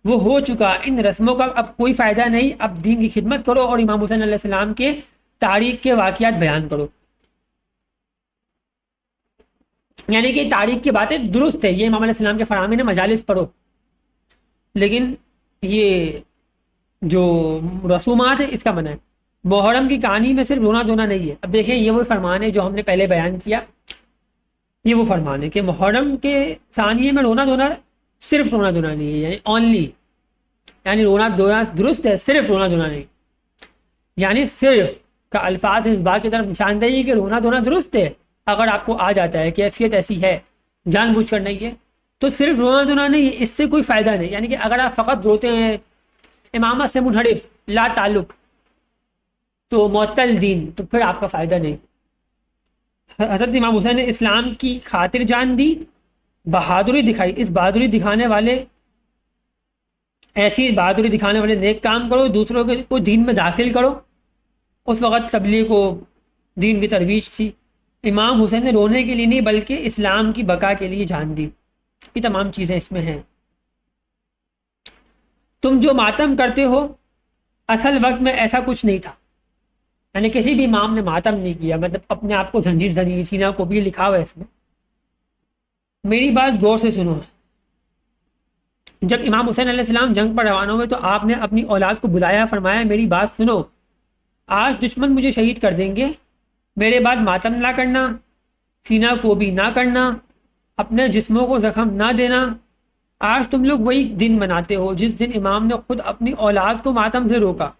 وہ ہو چکا. ان رسموں کا اب کوئی فائدہ نہیں. اب دین کی خدمت کرو اور امام حسین علیہ السلام کے تاریخ کے واقعات بیان کرو. یعنی کہ تاریخ کی باتیں درست ہے، یہ امام علیہ السلام کے فرامین مجالس پڑھو، لیکن یہ جو رسومات ہیں اس کا منع ہے. محرم کی کہانی میں صرف رونا دھونا نہیں ہے. اب دیکھیں یہ وہ فرمان ہے جو ہم نے پہلے بیان کیا، یہ وہ فرمان ہے کہ محرم کے ثانیے میں رونا دھونا صرف رونا دھونا نہیں ہے، یعنی اونلی، یعنی رونا دھونا درست ہے، صرف رونا دھونا نہیں. یعنی صرف کا الفاظ اس بات کی طرف نشاندہی کہ رونا دھونا درست ہے. اگر آپ کو آ جاتا ہے کیفیت ایسی ہے، جان بوجھ کر نہیں ہے، تو صرف رونا دھونا نہیں ہے، اس سے کوئی فائدہ نہیں. یعنی کہ اگر آپ فقط روتے ہیں امامت سے منحرف، لا تعلق، تو معطل دین، تو پھر آپ کا فائدہ نہیں. حضرت امام حسین نے اسلام کی خاطر جان دی، بہادری دکھائی. اس بہادری دکھانے والے، ایسی بہادری دکھانے والے نیک کام کرو، دوسروں کو دین میں داخل کرو. اس وقت تبلیغ کو دین کی ترویج تھی. امام حسین نے رونے کے لیے نہیں بلکہ اسلام کی بقا کے لیے جان دی. یہ تمام چیزیں اس میں ہیں. تم جو ماتم کرتے ہو اصل وقت میں ایسا کچھ نہیں تھا. یعنی کسی بھی امام نے ماتم نہیں کیا، مطلب اپنے آپ کو زنجیر زنی سینہ کو بھی لکھا ہوا ہے اس میں. میری بات غور سے سنو. جب امام حسین علیہ السلام جنگ پر روانہ ہوئے تو آپ نے اپنی اولاد کو بلایا، فرمایا میری بات سنو، آج دشمن مجھے شہید کر دیں گے، میرے بعد ماتم نہ کرنا، سینہ کو بھی نہ کرنا، اپنے جسموں کو زخم نہ دینا. آج تم لوگ وہی دن مناتے ہو جس دن امام نے خود اپنی اولاد کو ماتم سے روکا.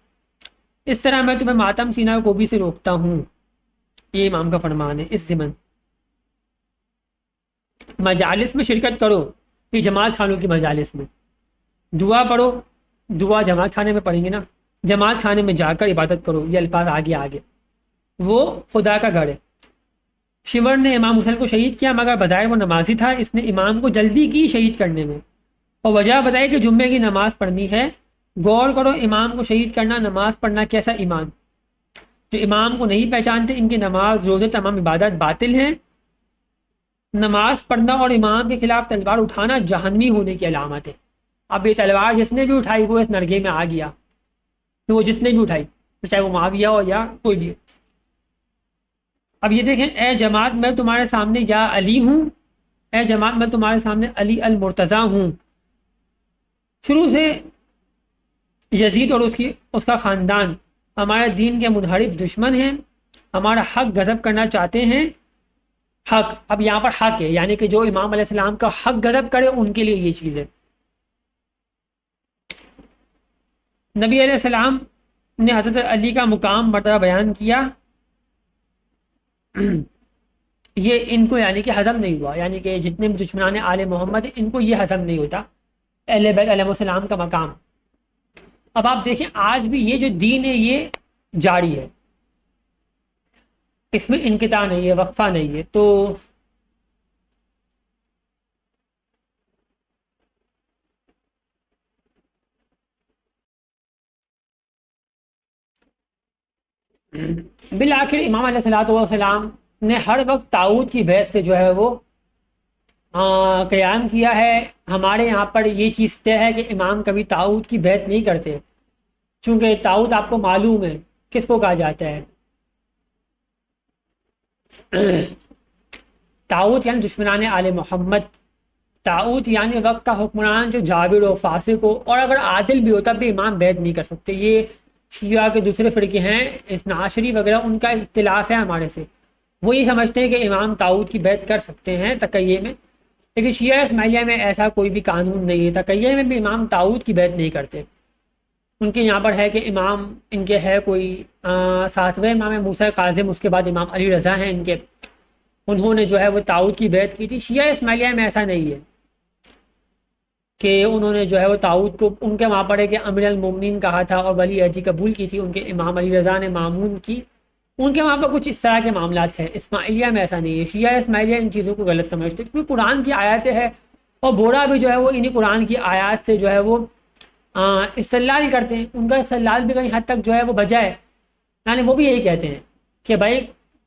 اس طرح میں تمہیں ماتم سینہ کو بھی سے روکتا ہوں. یہ امام کا فرمان ہے اس ضمن. مجالس میں شرکت کرو، یہ جماعت خانوں کی مجالس میں، دعا پڑھو، دعا جماعت خانے میں پڑھیں گے نا، جماعت خانے میں جا کر عبادت کرو، یہ الفاظ آگے آگے، وہ خدا کا گھر ہے۔ شیور نے امام حسین کو شہید کیا مگر بظاہر وہ نمازی تھا، اس نے امام کو جلدی کی شہید کرنے میں، اور وجہ بتائی کہ جمعے کی نماز پڑھنی ہے۔ غور کرو، امام کو شہید کرنا، نماز پڑھنا، کیسا ایمان! جو امام کو نہیں پہچانتے ان کی نماز روزے تمام عبادت باطل ہیں۔ نماز پڑھنا اور امام کے خلاف تلوار اٹھانا جہنمی ہونے کی علامت ہے۔ اب یہ تلوار جس نے بھی اٹھائی وہ اس نرگے میں آ گیا، وہ جس نے بھی اٹھائی، چاہے وہ معاویہ ہو یا کوئی بھی۔ اب یہ دیکھیں، اے جماعت میں تمہارے سامنے یا علی ہوں، اے جماعت میں تمہارے سامنے علی المرتضی ہوں۔ شروع سے یزید اور اس کا خاندان ہمارے دین کے منحرف دشمن ہیں، ہمارا حق غضب کرنا چاہتے ہیں۔ حق، اب یہاں پر حق ہے، یعنی کہ جو امام علیہ السلام کا حق غضب کرے ان کے لیے یہ چیز ہے۔ نبی علیہ السلام نے حضرت علی کا مقام مرتبہ بیان کیا، یہ ان کو یعنی کہ ہضم نہیں ہوا، یعنی کہ جتنے بھی دشمنان آل محمد ہیں ان کو یہ ہضم نہیں ہوتا اہل بیت علیہ السلام کا مقام۔ اب آپ دیکھیں آج بھی یہ جو دین ہے یہ جاری ہے، اس میں انقطاع نہیں ہے، وقفہ نہیں ہے۔ تو بالآخر امام علیہ الصلوۃ والسلام نے ہر وقت طاغوت کی بحث سے جو ہے وہ قیام کیا ہے۔ ہمارے یہاں پر یہ چیز طے ہے کہ امام کبھی طاغوت کی بحث نہیں کرتے، چونکہ طاغوت آپ کو معلوم ہے کس کو کہا جاتا ہے، طاغوت یعنی دشمنان آل محمد، طاغوت یعنی وقت کا حکمران جو جابر ہو، فاسق ہو، اور اگر عادل بھی ہو تب بھی امام بیعت نہیں کر سکتے۔ یہ شیعہ کے دوسرے فرقے ہیں، اثنا عشری وغیرہ، ان کا اختلاف ہے ہمارے سے، وہ یہ سمجھتے ہیں کہ امام طاغوت کی بیعت کر سکتے ہیں تقیہ میں، لیکن شیعہ اسماعیلیہ میں ایسا کوئی بھی قانون نہیں ہے، تقیہ میں بھی امام طاغوت کی بیعت نہیں کرتے۔ ان کے یہاں پر ہے کہ امام ان کے ہے کوئی ساتویں امام موسیٰ کاظم، اس کے بعد امام علی رضا ہیں ان کے، انہوں نے جو ہے وہ طاغوت کی بیعت کی تھی۔ شیعہ اسماعیلیہ میں ایسا نہیں ہے کہ انہوں نے جو ہے وہ طاغوت کو، ان کے وہاں پر ہے کہ امیر المومنین کہا تھا اور ولی عہدی قبول کی تھی، ان کے امام علی رضا نے مامون کی، ان کے وہاں پر کچھ اس طرح کے معاملات ہیں۔ اسماعیلیہ میں ایسا نہیں ہے، شیعہ اسماعیلیہ ان چیزوں کو غلط سمجھتے، کیونکہ قرآن کی آیاتیں ہیں، اور بورا بھی جو ہے وہ انہی قرآن کی آیات سے جو ہے وہ استدلال کرتے ہیں، ان کا استدلال بھی کہیں حد تک جو ہے وہ بجا ہے، یعنی وہ بھی یہی کہتے ہیں کہ بھائی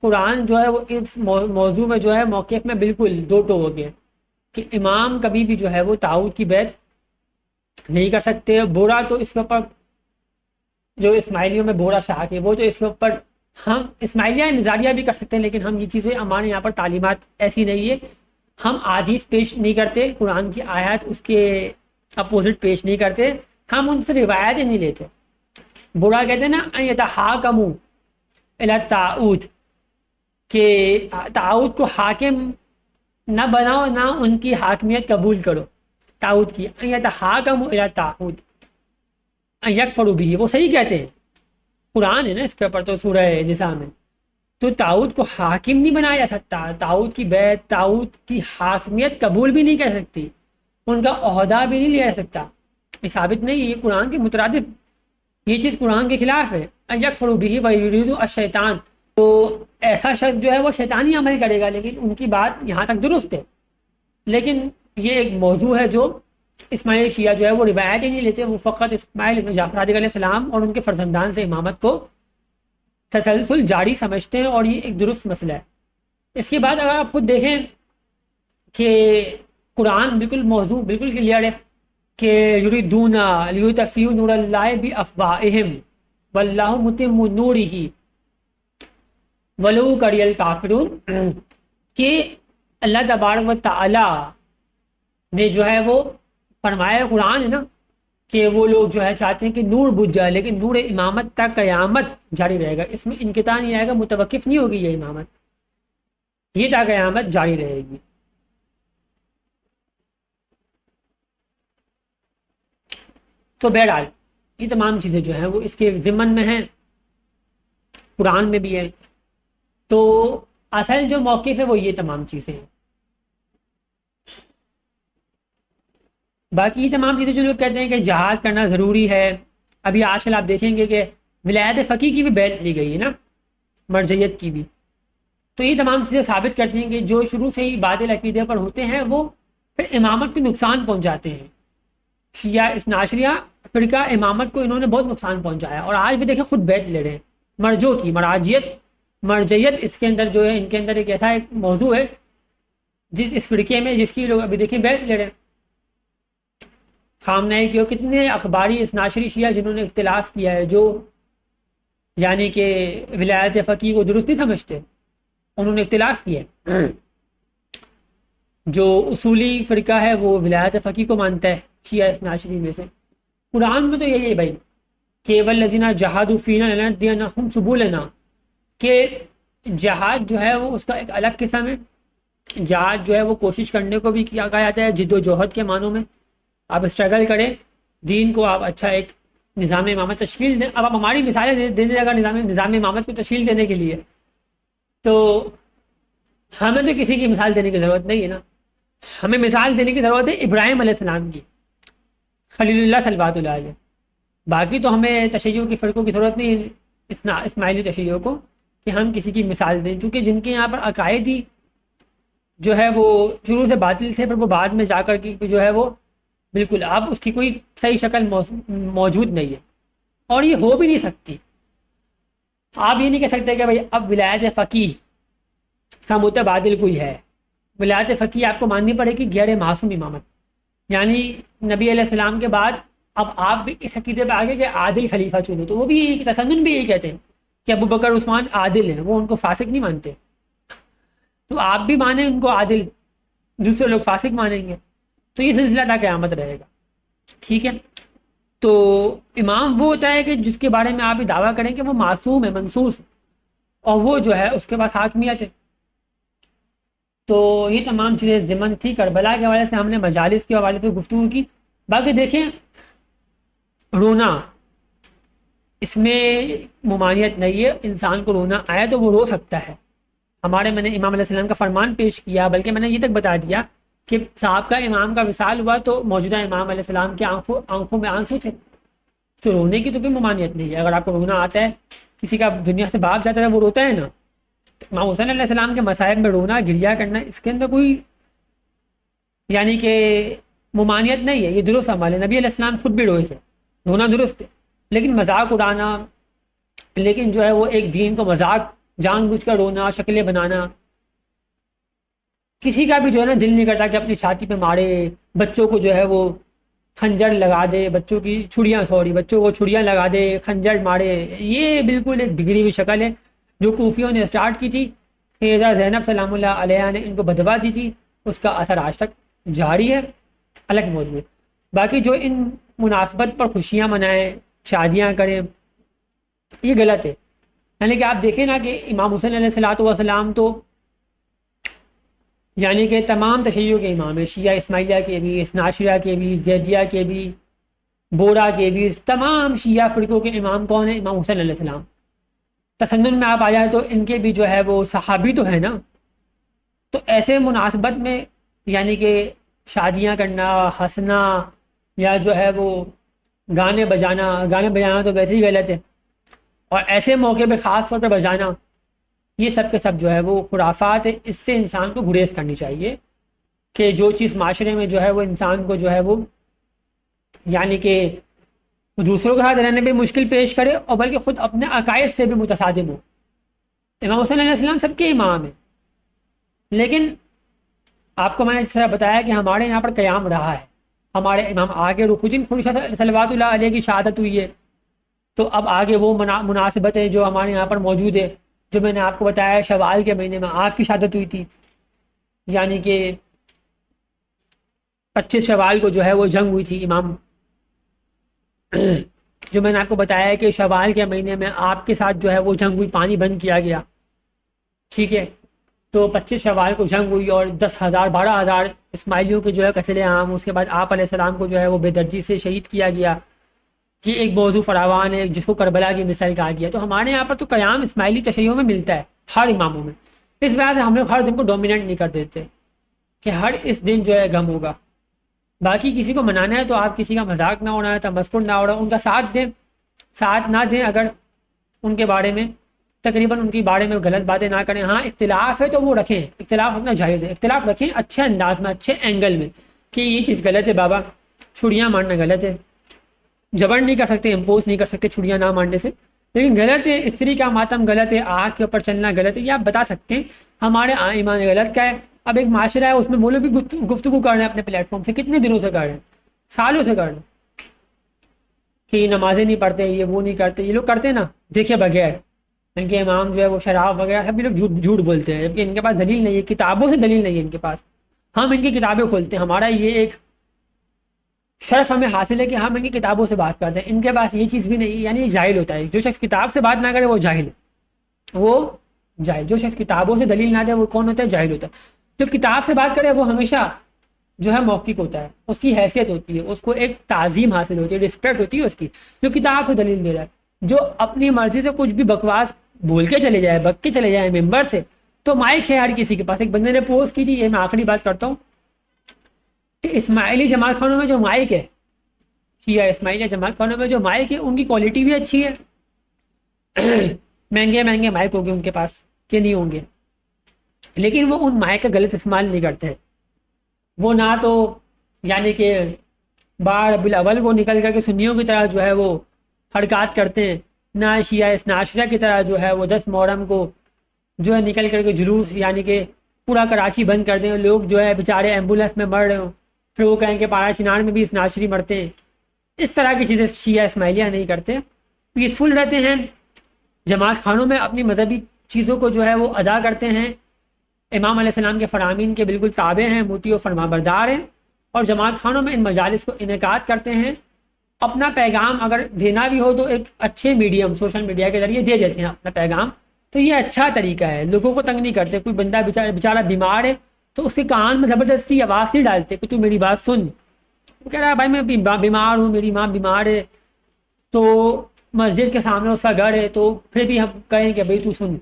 قرآن جو ہے وہ اس موضوع میں جو ہے موقف میں بالکل دو ٹو ہو گیا، کہ امام کبھی بھی جو ہے وہ طاغوت کی بیعت نہیں کر سکتے۔ بورا تو اس کے اوپر جو اسماعیلیوں میں بورا شاہ کے، وہ جو اس کے اوپر ہم اسماعیلیہ نظاریہ بھی کر سکتے ہیں، لیکن ہم یہ چیزیں، ہمارے یہاں پر تعلیمات ایسی نہیں ہے، ہم احادیث پیش نہیں کرتے، قرآن کی آیات اس کے اپوزٹ پیش نہیں کرتے، ہم ان سے روایتیں نہیں لیتے۔ بورا کہتے ہیں نا ان یتحاکموا الی الطاغوت، کہ طاغوت کو حاکم نہ بناؤ، نہ ان کی حاکمیت قبول کرو طاغوت کی، ان یتحاکموا الی الطاغوت ان یکفروا بہ، وہ صحیح کہتے ہیں، قرآن ہے نا اس کے اوپر، تو سورہ نساء میں، تو طاغوت کو حاکم نہیں بنایا جا سکتا، طاغوت کی بیعت، طاغوت کی حاکمیت قبول بھی نہیں کر سکتی، ان کا عہدہ بھی نہیں لیا جا سکتا، یہ ثابت نہیں ہے، یہ قرآن کے مترادف، یہ چیز قرآن کے خلاف ہے۔ ان یکفروا بہ ویرید الشیطان، تو ایسا شخص جو ہے وہ شیطانی عمل کرے گا، لیکن ان کی بات یہاں تک درست ہے، لیکن یہ ایک موضوع ہے جو اسماعیلی شیعہ جو ہے وہ روایت ہی نہیں لیتے، وہ فقط اسماعیل ابن جعفر صادق علیہ السلام اور ان کے فرزندان سے امامت کو تسلسل جاری سمجھتے ہیں، اور یہ ایک درست مسئلہ ہے۔ اس کے بعد اگر آپ خود دیکھیں کہ قرآن بالکل موضوع بالکل کلیئر ہے کہ یریدون لیطفئوا نور اللہ بافواہہم واللہ متم نورہ ولو کری الکافرون، کہ اللہ تبارک و تعالی نے جو ہے وہ فرمایا، قرآن ہے نا، کہ وہ لوگ جو ہے چاہتے ہیں کہ نور بجھ جائے، لیکن نور امامت تک قیامت جاری رہے گا، اس میں انقطاع نہیں آئے گا، متوقف نہیں ہوگی یہ امامت، یہ تا قیامت جاری رہے گی۔ تو بہرحال یہ تمام چیزیں جو ہیں وہ اس کے ضمن میں ہیں، قرآن میں بھی ہے، تو اصل جو موقف ہے وہ یہ تمام چیزیں ہیں۔ باقی یہ تمام چیزیں جو لوگ کہتے ہیں کہ جہاد کرنا ضروری ہے، ابھی آج کل آپ دیکھیں گے کہ ولایت فقیہ کی بھی بیعت لی گئی ہے نا، مرجعیت کی بھی، تو یہ تمام چیزیں ثابت کرتی ہیں کہ جو شروع سے ہی باطل عقیدے پر ہوتے ہیں وہ پھر امامت کو نقصان پہنچاتے ہیں۔ شیعہ اثناعشریہ فرقہ امامت کو انہوں نے بہت نقصان پہنچایا، اور آج بھی دیکھیں خود بیعت لے رہے ہیں مرجو کی، مرجعیت اس کے اندر جو ہے ان کے اندر ایک ایسا ایک موضوع ہے اس فرقے میں جس کی لوگ ابھی دیکھیں بیعت لے رہے ہیں۔ خامنہ کی کتنے اخباری اثناعشری شیعہ جنہوں نے اختلاف کیا ہے، جو یعنی کہ ولایت فقیہ کو درست نہیں سمجھتے، انہوں نے اختلاف کیا ہے۔ جو اصولی فرقہ ہے وہ ولایت فقیہ کو مانتا ہے شیعہ اثناعشری میں سے۔ قرآن میں تو یہی ہے بھائی کہ والذین جاہدوا فینا لنہدینہم سبلنا، کہ جہاد جو ہے وہ اس کا ایک الگ قسم ہے۔ جہاد جو ہے وہ کوشش کرنے کو بھی کیا کہا جاتا ہے، جد و جہد کے معنوں میں آپ اسٹرگل کریں، دین کو آپ اچھا ایک نظام امامت تشکیل دیں۔ اب آپ ہماری مثالیں دینے لگا نظام امامت کو تشکیل دینے کے لیے، تو ہمیں تو کسی کی مثال دینے کی ضرورت نہیں ہے نا، ہمیں مثال دینے کی ضرورت ہے ابراہیم علیہ السلام کی، خلیل اللہ صلوات اللہ علیہ۔ باقی تو ہمیں تشیع کی فرقوں کی ضرورت نہیں ہے، اسماعیلی تشیع کو، کہ ہم کسی کی مثال دیں، چونکہ جن کے یہاں پر عقائد ہی جو ہے وہ شروع سے باطل تھے، پر وہ بعد میں جا کر کی جو ہے وہ بالکل اب اس کی کوئی صحیح شکل موجود نہیں ہے، اور یہ ہو بھی نہیں سکتی۔ آپ یہ نہیں کہہ سکتے کہ بھائی اب ولایت فقیہ کا متبادل کوئی ہے۔ ولایت فقیہ آپ کو ماننی پڑے گی غیر معصوم امامت، یعنی نبی علیہ السلام کے بعد اب آپ بھی اس عقیدے پہ آگے کہ عادل خلیفہ چنو، تو وہ بھی یہی تسنن بھی یہی کہتے ہیں کہ ابو بکر عثمان عادل ہیں، وہ ان کو فاسق نہیں مانتے، تو آپ بھی مانیں ان کو عادل، دوسرے لوگ فاسق مانیں گے، تو یہ سلسلہ تا قیامت رہے گا، ٹھیک ہے۔ تو امام وہ ہوتا ہے کہ جس کے بارے میں آپ یہ دعویٰ کریں کہ وہ معصوم ہے، منصوص ہے، اور وہ جو ہے اس کے پاس حاکمیت ہے۔ تو یہ تمام چیزیں ضمن تھی کربلا کے حوالے سے، ہم نے مجالس کے حوالے سے گفتگو کی۔ باقی دیکھیں رونا اس میں ممانعت نہیں ہے، انسان کو رونا آیا تو وہ رو سکتا ہے۔ میں نے امام علیہ السلام کا فرمان پیش کیا، بلکہ میں نے یہ تک بتا دیا کہ صاحب کا امام کا وصال ہوا تو موجودہ امام علیہ السلام کے آنکھوں میں آنسو تھے، تو رونے کی تو کوئی ممانعت نہیں ہے۔ اگر آپ کو رونا آتا ہے، کسی کا دنیا سے باپ جاتا ہے وہ روتا ہے نا، امام حسین علیہ السلام کے مصائب میں رونا گریا کرنا، اس کے اندر کوئی یعنی کہ ممانعت نہیں ہے، یہ درست عمل ہے۔ نبی علیہ السلام خود بھی روئے تھے، رونا درست ہے، لیکن مذاق اڑانا، لیکن جو ہے وہ ایک دین کو مذاق جان بوجھ کر رونا، شکلیں بنانا، کسی کا بھی جو ہے نا دل نہیں کرتا کہ اپنی چھاتی پہ مارے، بچوں کو جو ہے وہ خنجر لگا دے، بچوں کو چھڑیاں لگا دے، خنجر مارے، یہ بالکل ایک بگڑی ہوئی شکل ہے جو کوفیوں نے اسٹارٹ کی تھی۔ سیدہ زینب سلام اللہ علیہ نے ان کو بدوا دی تھی، اس کا اثر آج تک جاری ہے، الگ موضوع ہے۔ باقی جو ان مناسبت پر خوشیاں منائیں، شادیاں کریں، یہ غلط ہے۔ یعنی کہ آپ دیکھیں نا کہ امام حسین علیہ السلام تو یعنی کہ تمام تشیع کے امام ہیں، شیعہ اسماعیلیہ کے بھی، اثناعشریہ کے بھی، زیدیہ کے بھی، بورا کے بھی، تمام شیعہ فرقوں کے امام کون ہیں؟ امام حسین علیہ السلام۔ تسنن میں آپ آ جائیں تو ان کے بھی جو ہے وہ صحابی تو ہے نا، تو ایسے مناسبت میں یعنی کہ شادیاں کرنا، ہنسنا، یا جو ہے وہ گانے بجانا تو ویسے ہی غلط ہے، اور ایسے موقع پہ خاص طور پہ بجانا، یہ سب کے سب جو ہے وہ خرافات ہے۔ اس سے انسان کو گریز کرنی چاہیے کہ جو چیز معاشرے میں جو ہے وہ انسان کو جو ہے وہ یعنی کہ دوسروں کے ساتھ رہنے میں مشکل پیش کرے، اور بلکہ خود اپنے عقائد سے بھی متصادم ہو۔ امام حسین علیہ السلام سب کے امام ہیں، لیکن آپ کو میں نے جس طرح بتایا کہ ہمارے یہاں پر قیام رہا ہے، ہمارے امام آگے رکن خلیفہ صلوات اللہ علیہ کی شہادت ہوئی ہے، تو اب آگے وہ مناسبتیں جو ہمارے یہاں پر موجود ہے، جو میں نے آپ کو بتایا شوال کے مہینے میں آپ کی شہادت ہوئی تھی، یعنی کہ 25 شوال کو جو ہے وہ جنگ ہوئی تھی امام، جو میں نے آپ کو بتایا کہ شوال کے مہینے میں آپ کے ساتھ جو ہے وہ جنگ ہوئی، پانی بند کیا گیا، ٹھیک ہے۔ تو 25 شوال کو جنگ ہوئی اور 10,000 12,000 اسماعیلیوں کے جو ہے قتل عام، اس کے بعد آپ علیہ السلام کو جو ہے وہ بے دردی سے شہید کیا گیا۔ یہ ایک موضوع فراوان ہے جس کو کربلا کی مثال کہا گیا۔ تو ہمارے یہاں پر تو قیام اسماعیلی تشیعوں میں ملتا ہے، ہر اماموں میں۔ اس وجہ سے ہم لوگ ہر دن کو ڈومینیٹ نہیں کر دیتے کہ ہر اس دن جو ہے غم ہوگا، باقی کسی کو منانا ہے تو آپ کسی کا مذاق نہ اڑائیں، تمسخر نہ اڑائیں، ان کا ساتھ دیں، ساتھ نہ دیں اگر ان کے بارے میں تقریباً ان کے بارے میں غلط باتیں نہ کریں۔ ہاں اختلاف ہے تو وہ رکھیں، اختلاف رکھنا جائز ہے، اختلاف رکھیں اچھے انداز میں، اچھے اینگل میں کہ یہ چیز غلط ہے بابا، چھڑیاں مارنا غلط ہے، جبر نہیں کر سکتے، امپوز نہیں کر سکتے چھڑیاں نہ مارنے سے، لیکن غلط ہے استری کا ماتم غلط ہے، آگ کے اوپر چلنا غلط ہے، یہ آپ بتا سکتے ہیں ہمارے ایمان غلط کیا ہے۔ اب ایک معاشرہ ہے اس میں وہ لوگ بھی گفتگو کر رہے ہیں اپنے پلیٹ فارم سے، کتنے دنوں سے کر رہے ہیں، سالوں سے کر رہے ہیں کہ یہ نمازیں نہیں پڑھتے، یہ وہ نہیں کرتے، یہ لوگ کرتے نا دیکھے بغیر، ان کے امام جو ہے وہ شراب وغیرہ سب یہ لوگ جھوٹ جھوٹ بولتے ہیں، جبکہ ان کے پاس دلیل نہیں ہے، کتابوں سے دلیل نہیں ہے ان کے پاس۔ ہم ان کی کتابیں کھولتے ہیں، ہمارا یہ ایک شرف ہمیں حاصل ہے کہ ہم ان کی کتابوں سے بات کرتے ہیں، ان کے پاس یہ چیز بھی نہیں، یعنی جاہل ہوتا ہے جو شخص کتاب سے بات نہ کرے، وہ جاہل ہے، وہ جاہل، جو شخص کتابوں سے دلیل نہ دے وہ کون ہوتا ہے؟ جاہل ہوتا ہے۔ جو کتاب سے بات کرے وہ ہمیشہ جو ہے موقف ہوتا ہے، اس کی حیثیت ہوتی ہے، اس کو ایک تعظیم حاصل ہوتی ہے، رسپیکٹ ہوتی ہے اس کی، جو کتاب سے دلیل دے رہا ہے۔ جو اپنی مرضی سے کچھ بھی بکواس بول کے چلے جائے، بک کے چلے جائے ممبر سے، تو مائک ہے ہر کسی کے پاس۔ ایک بندے نے پوسٹ کی تھی، یہ میں آخری بات کرتا ہوں، کہ اسماعیلی جماعت خانوں میں جو مائک ہے، شیعہ اسماعیلیہ جماعت خانوں میں جو مائک ہے، ان کی کوالٹی بھی اچھی ہے، مہنگے مہنگے مائک ہوں گے ان کے پاس کہ نہیں ہوں گے، لیکن وہ ان مائک کا غلط استعمال نہیں کرتے، وہ نہ تو یعنی کہ بار بالاول وہ نکل کر کے سنیوں کی طرح جو ہے وہ حرکات کرتے ہیں، نہ شیعہ اسناشرہ کی طرح جو ہے وہ 10 محرم کو جو ہے نکل کر کے جلوس یعنی کہ پورا کراچی بند کر دیں، لوگ جو ہے بیچارے ایمبولینس میں مر رہے ہوں، پھر وہ کہیں کہ پارا چنار میں بھی اسناشری مرتے ہیں۔ اس طرح کی چیزیں شیعہ اسماعیلیہ نہیں کرتے، پیسفل رہتے ہیں، جماعت خانوں میں اپنی مذہبی چیزوں کو جو ہے وہ ادا کرتے ہیں، امام علیہ السلام کے فرامین کے بالکل تابع ہیں، موتی و فرما بردار ہیں، اور جماعت خانوں میں ان مجالس کو انعقاد کرتے ہیں۔ اپنا پیغام اگر دینا بھی ہو تو ایک اچھے میڈیم سوشل میڈیا کے ذریعے دے دیتے ہیں اپنا پیغام، تو یہ اچھا طریقہ ہے، لوگوں کو تنگ نہیں کرتے۔ کوئی بندہ بیچارہ بیمار ہے تو اس کے کان میں زبردستی آواز نہیں ڈالتے کہ تو میری بات سن، وہ کہہ رہا ہے بھائی میں بیمار ہوں، میری ماں بیمار ہے، تو مسجد کے سامنے اس کا گھر ہے، تو پھر بھی ہم کہیں کہ بھائی تو سن،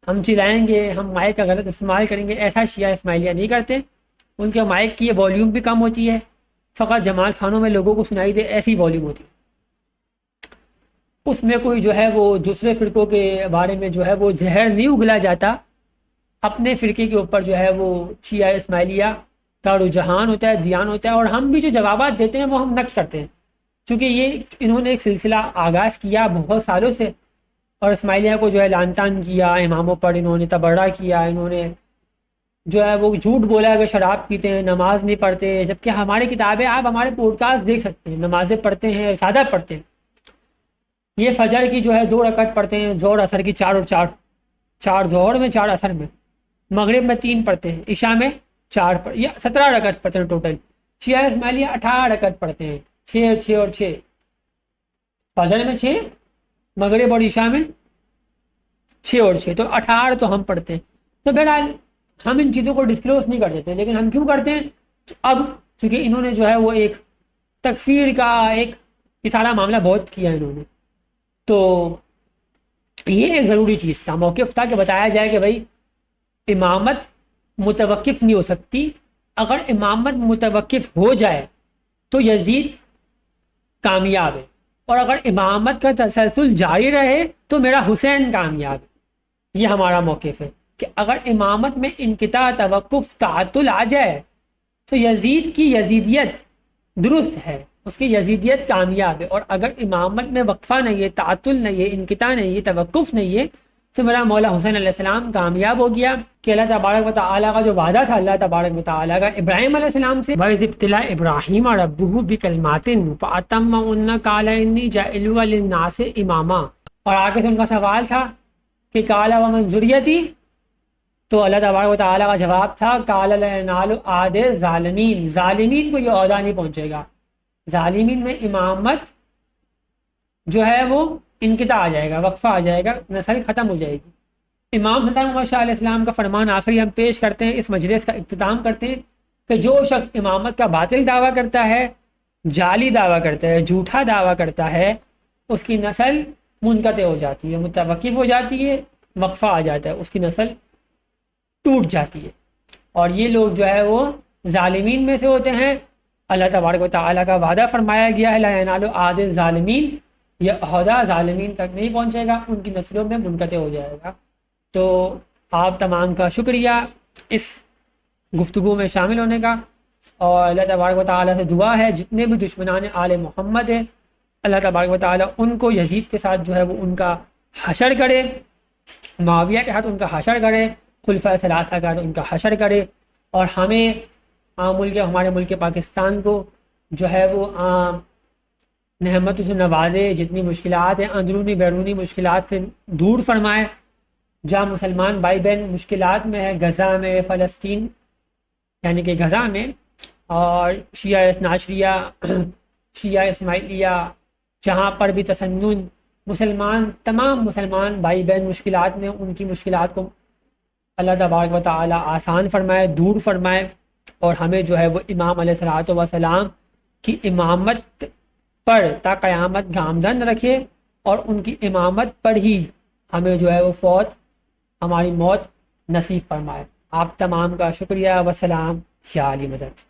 ہم چلائیں گے، ہم مائک کا غلط استعمال کریں گے، ایسا شیعہ اسماعیلیہ نہیں کرتے۔ ان کے مائک کی والیوم بھی کم ہوتی ہے، فقط جماعت خانوں میں لوگوں کو سنائی دے ایسی والیوم ہوتی ہے، اس میں کوئی جو ہے وہ دوسرے فرقوں کے بارے میں جو ہے وہ زہر نہیں اگلا جاتا، اپنے فرقے کے اوپر جو ہے وہ شیعہ اسماعیلیہ کا رجحان ہوتا ہے، دھیان ہوتا ہے، اور ہم بھی جو جوابات دیتے ہیں وہ ہم نقد کرتے ہیں، چونکہ یہ انہوں نے ایک سلسلہ آغاز کیا بہت سالوں سے، اور اسماعیلیہ کو جو ہے لعن طعن کیا، اماموں پر انہوں نے تبرہ کیا، انہوں نے جو ہے وہ جھوٹ بولا کہ شراب پیتے ہیں، نماز نہیں پڑھتے، جبکہ ہماری کتابیں آپ ہمارے پوڈ کاسٹ دیکھ سکتے ہیں، نمازیں پڑھتے ہیں، سادہ پڑھتے ہیں، یہ فجر کی جو ہے 2 رکعت پڑھتے ہیں، ظہر اثر کی 4 اور 4، 4 ظہر میں 4 اثر میں، مغرب میں 3 پڑھتے ہیں، عشاء میں 4 یا 17 رکعت پڑھتے ہیں ٹوٹل۔ شیعہ اسماعیلیہ 18 رکعت پڑھتے ہیں، 6 اور 6 اور 6، فجر میں 6، مغرب اور عشاء میں 6 اور 6، تو 18 تو ہم پڑھتے ہیں۔ تو بہرحال ہم ان چیزوں کو ڈسکلوز نہیں کر دیتے، لیکن ہم کیوں کرتے ہیں؟ اب چونکہ انہوں نے جو ہے وہ ایک تکفیر کا ایک یہ سارا معاملہ بہت کیا انہوں نے، تو یہ ایک ضروری چیز تھا، موقف تھا کہ بتایا جائے کہ بھائی امامت متوقف نہیں ہو سکتی، اگر امامت متوقف ہو جائے تو یزید کامیاب ہے، اور اگر امامت کا تسلسل جاری رہے تو میرا حسین کامیاب ہے۔ یہ ہمارا موقف ہے کہ اگر امامت میں انقطاع، توقف، تعطل آ جائے تو یزید کی یزیدیت درست ہے، اس کی یزیدیت کامیاب ہے، اور اگر امامت میں وقفہ نہیں ہے، تعطل نہیں ہے، انقطاع نہیں ہے، توقف نہیں ہے، تو میرا مولا حسین علیہ السلام کامیاب ہو گیا۔ کہ اللہ تبارک و تعالیٰ کا جو وعدہ تھا اللہ تبارک و تعالیٰ کا ابراہیم علیہ السلام سے، وَإِذِ ابْتَلَىٰ إِبْرَاهِيمَ رَبُّهُ بِكَلِمَاتٍ فَأَتَمَّهُنَّ قَالَ إِنِّي جَاعِلُكَ لِلنَّاسِ إِمَامًا، اور آگے سے ان کا سوال تھا کہ قَالَ وَمَنْ ذُرِّيَّتِي، تو اللہ تبارک و تعالیٰ کا جواب تھا قَالَ لَا يَنَالُ عَهْدِ الظَّالِمِينَ، ظالمین کو یہ عہدہ نہیں پہنچے گا، ظالمین میں امامت جو ہے وہ انقطاع آ جائے گا، وقفہ آ جائے گا، نسل ختم ہو جائے گی۔ امام سلطان محمد شاہ علیہ السلام کا فرمان آخری ہم پیش کرتے ہیں، اس مجلس کا اختتام کرتے ہیں، کہ جو شخص امامت کا باطل دعویٰ کرتا ہے، جعلی دعویٰ کرتا ہے، جھوٹا دعویٰ کرتا ہے، اس کی نسل منقطع ہو جاتی ہے، متوقف ہو جاتی ہے، وقفہ آ جاتا ہے، اس کی نسل ٹوٹ جاتی ہے، اور یہ لوگ جو ہے وہ ظالمین میں سے ہوتے ہیں، اللہ تبارک و تعالیٰ کا وعدہ فرمایا گیا ہے لا ینال عہد الظالمین، یہ عہدہ ظالمین تک نہیں پہنچے گا، ان کی نسلوں میں منقطع ہو جائے گا۔ تو آپ تمام کا شکریہ اس گفتگو میں شامل ہونے کا، اور اللہ تبارک و تعالیٰ سے دعا ہے جتنے بھی دشمنان آل محمد ہیں اللہ تبارک و تعالیٰ ان کو یزید کے ساتھ جو ہے وہ ان کا حشر کرے، معاویہ کے ساتھ ان کا حشر کرے، خلفاء ثلاثہ کا ان کا حشر کرے، اور ہمیں ہمارے ملک پاکستان کو جو ہے وہ نعمتوں سے نوازے، جتنی مشکلات ہیں اندرونی بیرونی مشکلات سے دور فرمائے۔ جہاں مسلمان بھائی بہن مشکلات میں ہے، غزہ میں، فلسطین یعنی کہ غزہ میں، اور شیعہ اثناعشریہ، شیعہ اسماعیلیہ، جہاں پر بھی تسنن تمام مسلمان بھائی بہن مشکلات میں، ان کی مشکلات کو اللہ تبارک و تعالیٰ آسان فرمائے، دور فرمائے، اور ہمیں جو ہے وہ امام علیہ الصلوۃ والسلام کی امامت پر تا قیامت گامزن رکھے، اور ان کی امامت پر ہی ہمیں جو ہے وہ ہماری موت نصیب فرمائے۔ آپ تمام کا شکریہ، والسلام، یا علی مدد۔